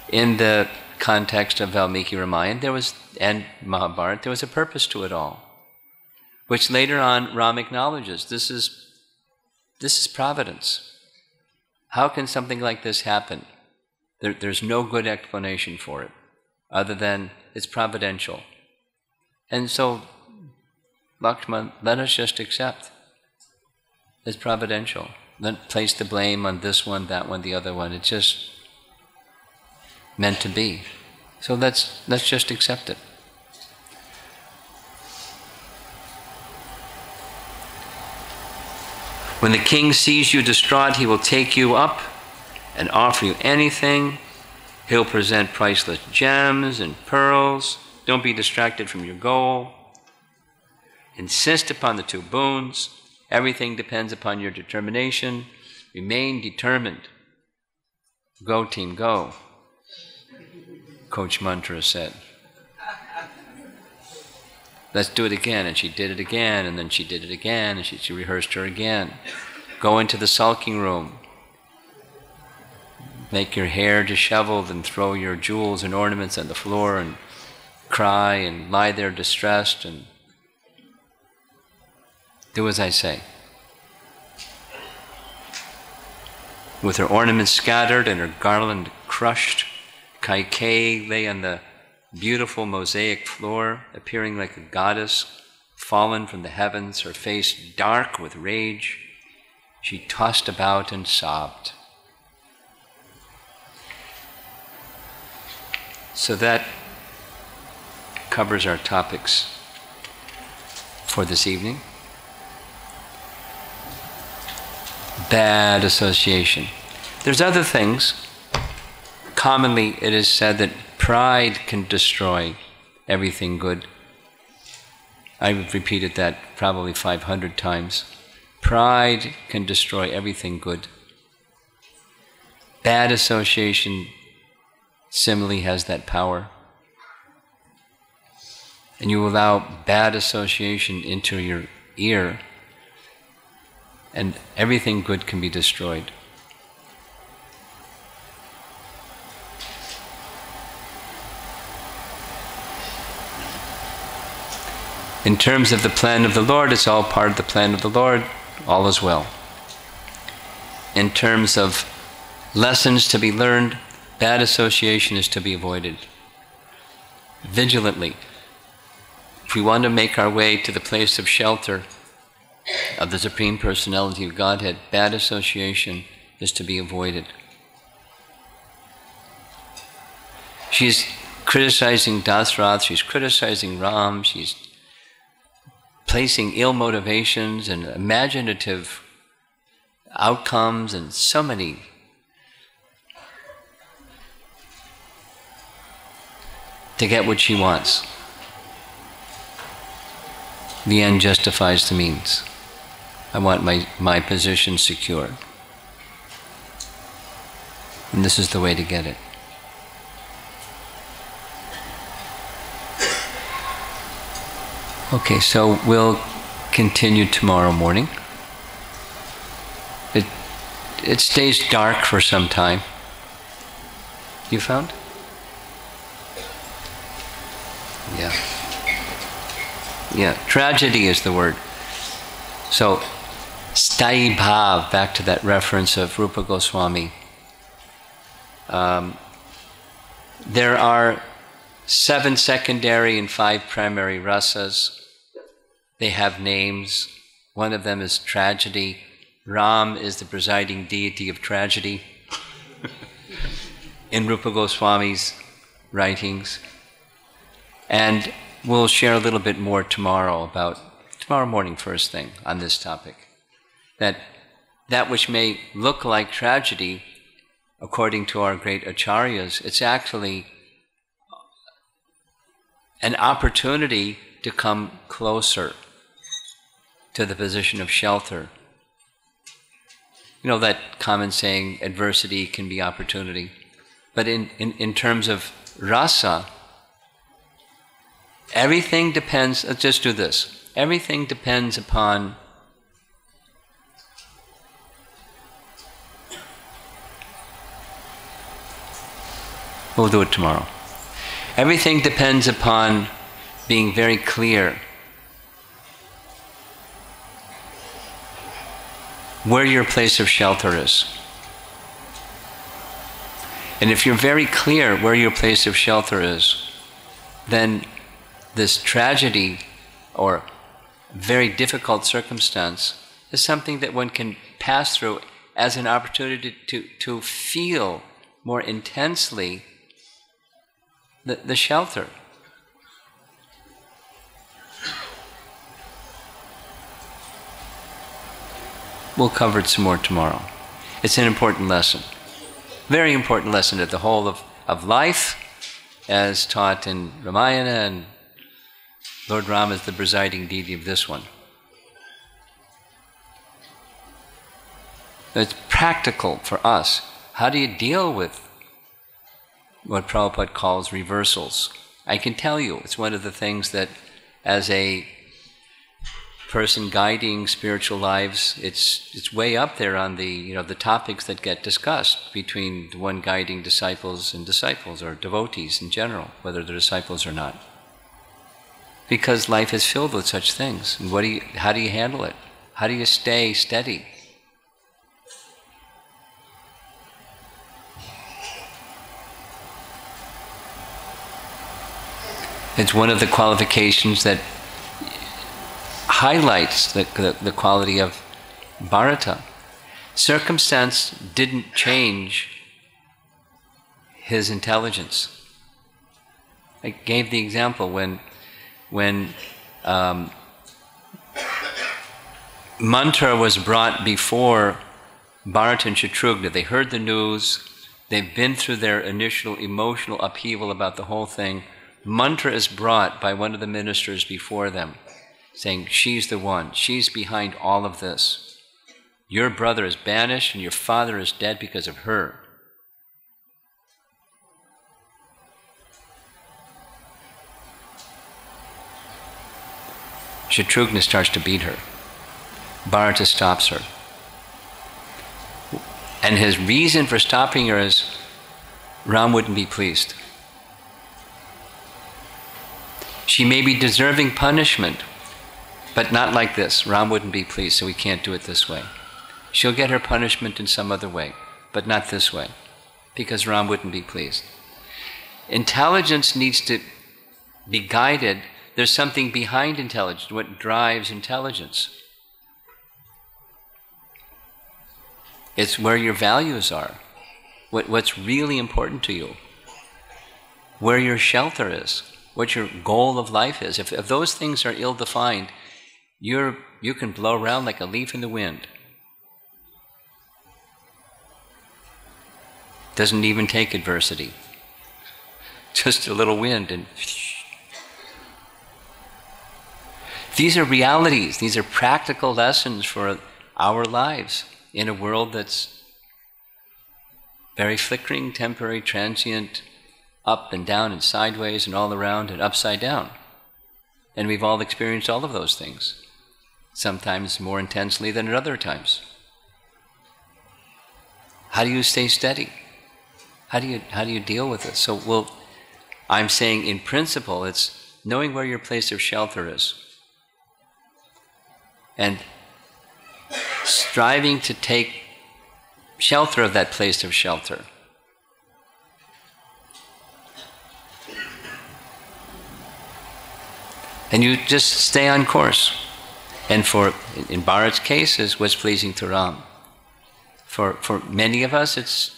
In the context of Valmiki Ramayana and Mahabharata, there was a purpose to it all, which later on Ram acknowledges. This is providence. How can something like this happen? There's no good explanation for it, other than it's providential. And so, Lakshman, let us just accept it's providential. Don't place the blame on this one, that one, the other one. It's just meant to be. So let's just accept it. When the king sees you distraught, he will take you up and offer you anything. He'll present priceless gems and pearls. Don't be distracted from your goal. Insist upon the two boons. Everything depends upon your determination. Remain determined. Go, team, go, Coach Manthara said. Let's do it again. And she did it again, and then she did it again, and she rehearsed her again. Go into the sulking room. Make your hair disheveled and throw your jewels and ornaments on the floor and cry and lie there distressed and do as I say. With her ornaments scattered and her garland crushed, Kaikeyi lay on the beautiful mosaic floor, appearing like a goddess fallen from the heavens, her face dark with rage. She tossed about and sobbed. So that covers our topics for this evening. Bad association. There's other things. Commonly it is said that pride can destroy everything good. I've repeated that probably 500 times. Pride can destroy everything good. Bad association similarly has that power. And you allow bad association into your ear, and everything good can be destroyed. In terms of the plan of the Lord, it's all part of the plan of the Lord, all is well. In terms of lessons to be learned, bad association is to be avoided vigilantly. If we want to make our way to the place of shelter of the Supreme Personality of Godhead, bad association is to be avoided. She's criticizing Dasrath, she's criticizing Ram, she's placing ill motivations and imaginative outcomes and so many to get what she wants. The end justifies the means. I want my position secure. And this is the way to get it. Okay, so we'll continue tomorrow morning. It stays dark for some time. You found? Yeah. Yeah, tragedy is the word. So, sthayi bhav, back to that reference of Rupa Goswami. There are 7 secondary and 5 primary rasas. They have names. One of them is tragedy. Ram is the presiding deity of tragedy in Rupa Goswami's writings. And we'll share a little bit more tomorrow morning first thing on this topic. That which may look like tragedy, according to our great acharyas, it's actually an opportunity to come closer to the position of shelter. You know that common saying, adversity can be opportunity. But in terms of rasa, everything depends, let's just do this. Everything depends upon we'll do it tomorrow. Everything depends upon being very clear where your place of shelter is. And if you're very clear where your place of shelter is, then this tragedy or very difficult circumstance is something that one can pass through as an opportunity to feel more intensely the shelter. We'll cover it some more tomorrow. It's an important lesson. Very important lesson at the whole of life, as taught in Ramayana, and Lord Rama is the presiding deity of this one. It's practical for us. How do you deal with what Prabhupada calls reversals? I can tell you, it's one of the things that, as a person guiding spiritual lives, it's way up there on the the topics that get discussed between the one guiding disciples and disciples, or devotees in general, whether they're disciples or not. Because life is filled with such things. And how do you handle it? How do you stay steady? It's one of the qualifications that highlights the quality of Bharata. Circumstance didn't change his intelligence. I gave the example when mantra was brought before Bharata and Shatrughna. They heard the news, they've been through their initial emotional upheaval about the whole thing. Mantra is brought by one of the ministers before them, saying, she's the one, she's behind all of this. Your brother is banished and your father is dead because of her. Shatrughna starts to beat her. Bharata stops her. And his reason for stopping her is, Ram wouldn't be pleased. She may be deserving punishment, but not like this. Ram wouldn't be pleased, so we can't do it this way. She'll get her punishment in some other way, but not this way, because Ram wouldn't be pleased. Intelligence needs to be guided. There's something behind intelligence, what drives intelligence. It's where your values are, what's really important to you, where your shelter is, what your goal of life is. If those things are ill-defined, you can blow around like a leaf in the wind. Doesn't even take adversity. Just a little wind and These are realities. These are practical lessons for our lives in a world that's very flickering, temporary, transient, up and down and sideways and all around and upside down. And we've all experienced all of those things, sometimes more intensely than at other times. How do you stay steady? How do you deal with it? So I'm saying in principle, it's knowing where your place of shelter is and striving to take shelter of that place of shelter. And you just stay on course. And in Bharat's case, is what's pleasing to Ram. For many of us, it's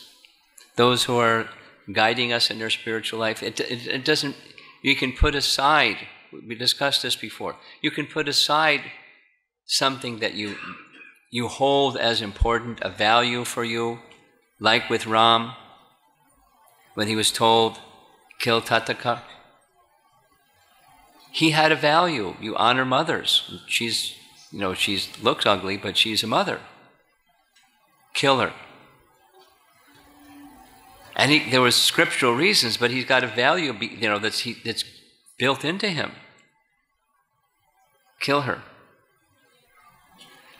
those who are guiding us in their spiritual life. It doesn't, you can put aside, we discussed this before, you can put aside something that you hold as important, a value for you, like with Ram, when he was told, kill Tataka. He had a value. You honor mothers. She looks ugly, but she's a mother. Kill her. And there was scriptural reasons, but he's got a value, that's built into him. Kill her.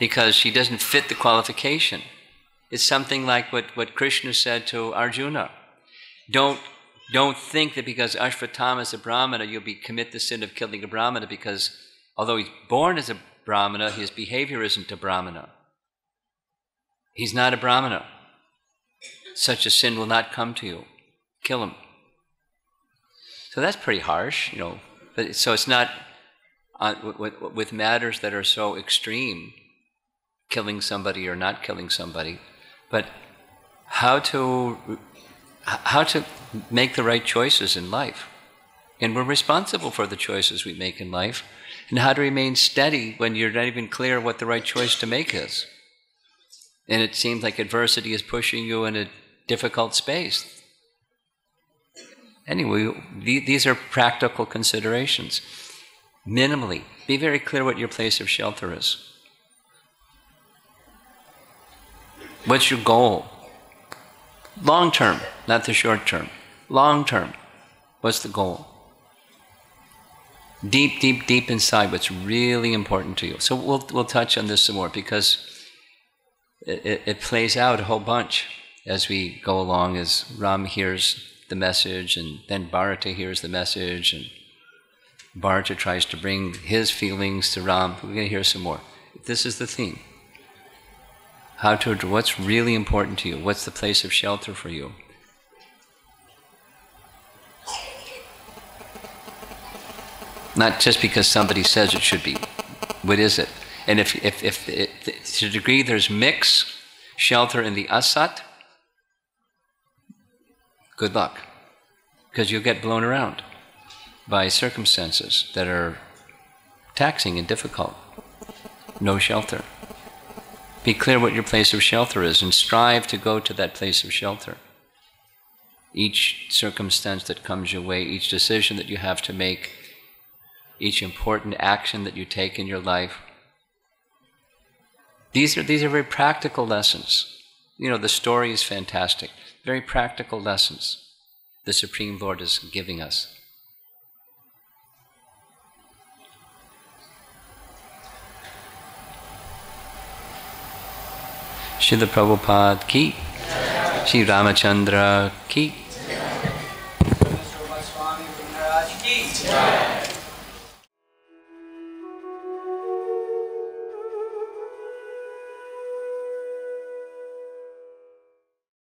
Because she doesn't fit the qualification. It's something like what Krishna said to Arjuna. Don't think that because Ashvatthama is a Brahmana, you'll commit the sin of killing a Brahmana, because although he's born as a Brahmana, his behavior isn't a Brahmana. He's not a Brahmana. Such a sin will not come to you. Kill him. So that's pretty harsh, But so it's not with matters that are so extreme, killing somebody or not killing somebody, but how to make the right choices in life. And we're responsible for the choices we make in life, and how to remain steady when you're not even clear what the right choice to make is. And it seems like adversity is pushing you in a difficult space. Anyway, these are practical considerations. Minimally, be very clear what your place of shelter is. What's your goal? Long term, not the short term. Long term, what's the goal? Deep, deep, deep inside, what's really important to you. So we'll touch on this some more, because it plays out a whole bunch as we go along, as Ram hears the message, and then Bharata hears the message, and Bharata tries to bring his feelings to Ram. We're going to hear some more. This is the theme. What's really important to you? What's the place of shelter for you? Not just because somebody says it should be. What is it? And if to a degree there's mixed shelter in the asat, good luck. Because you'll get blown around by circumstances that are taxing and difficult. No shelter. Be clear what your place of shelter is, and strive to go to that place of shelter. Each circumstance that comes your way, each decision that you have to make, each important action that you take in your life, these are very practical lessons. The story is fantastic. Very practical lessons the Supreme Lord is giving us. Srila Prabhupada ki, Sri Ramachandra ki. Swami Maharaj ki.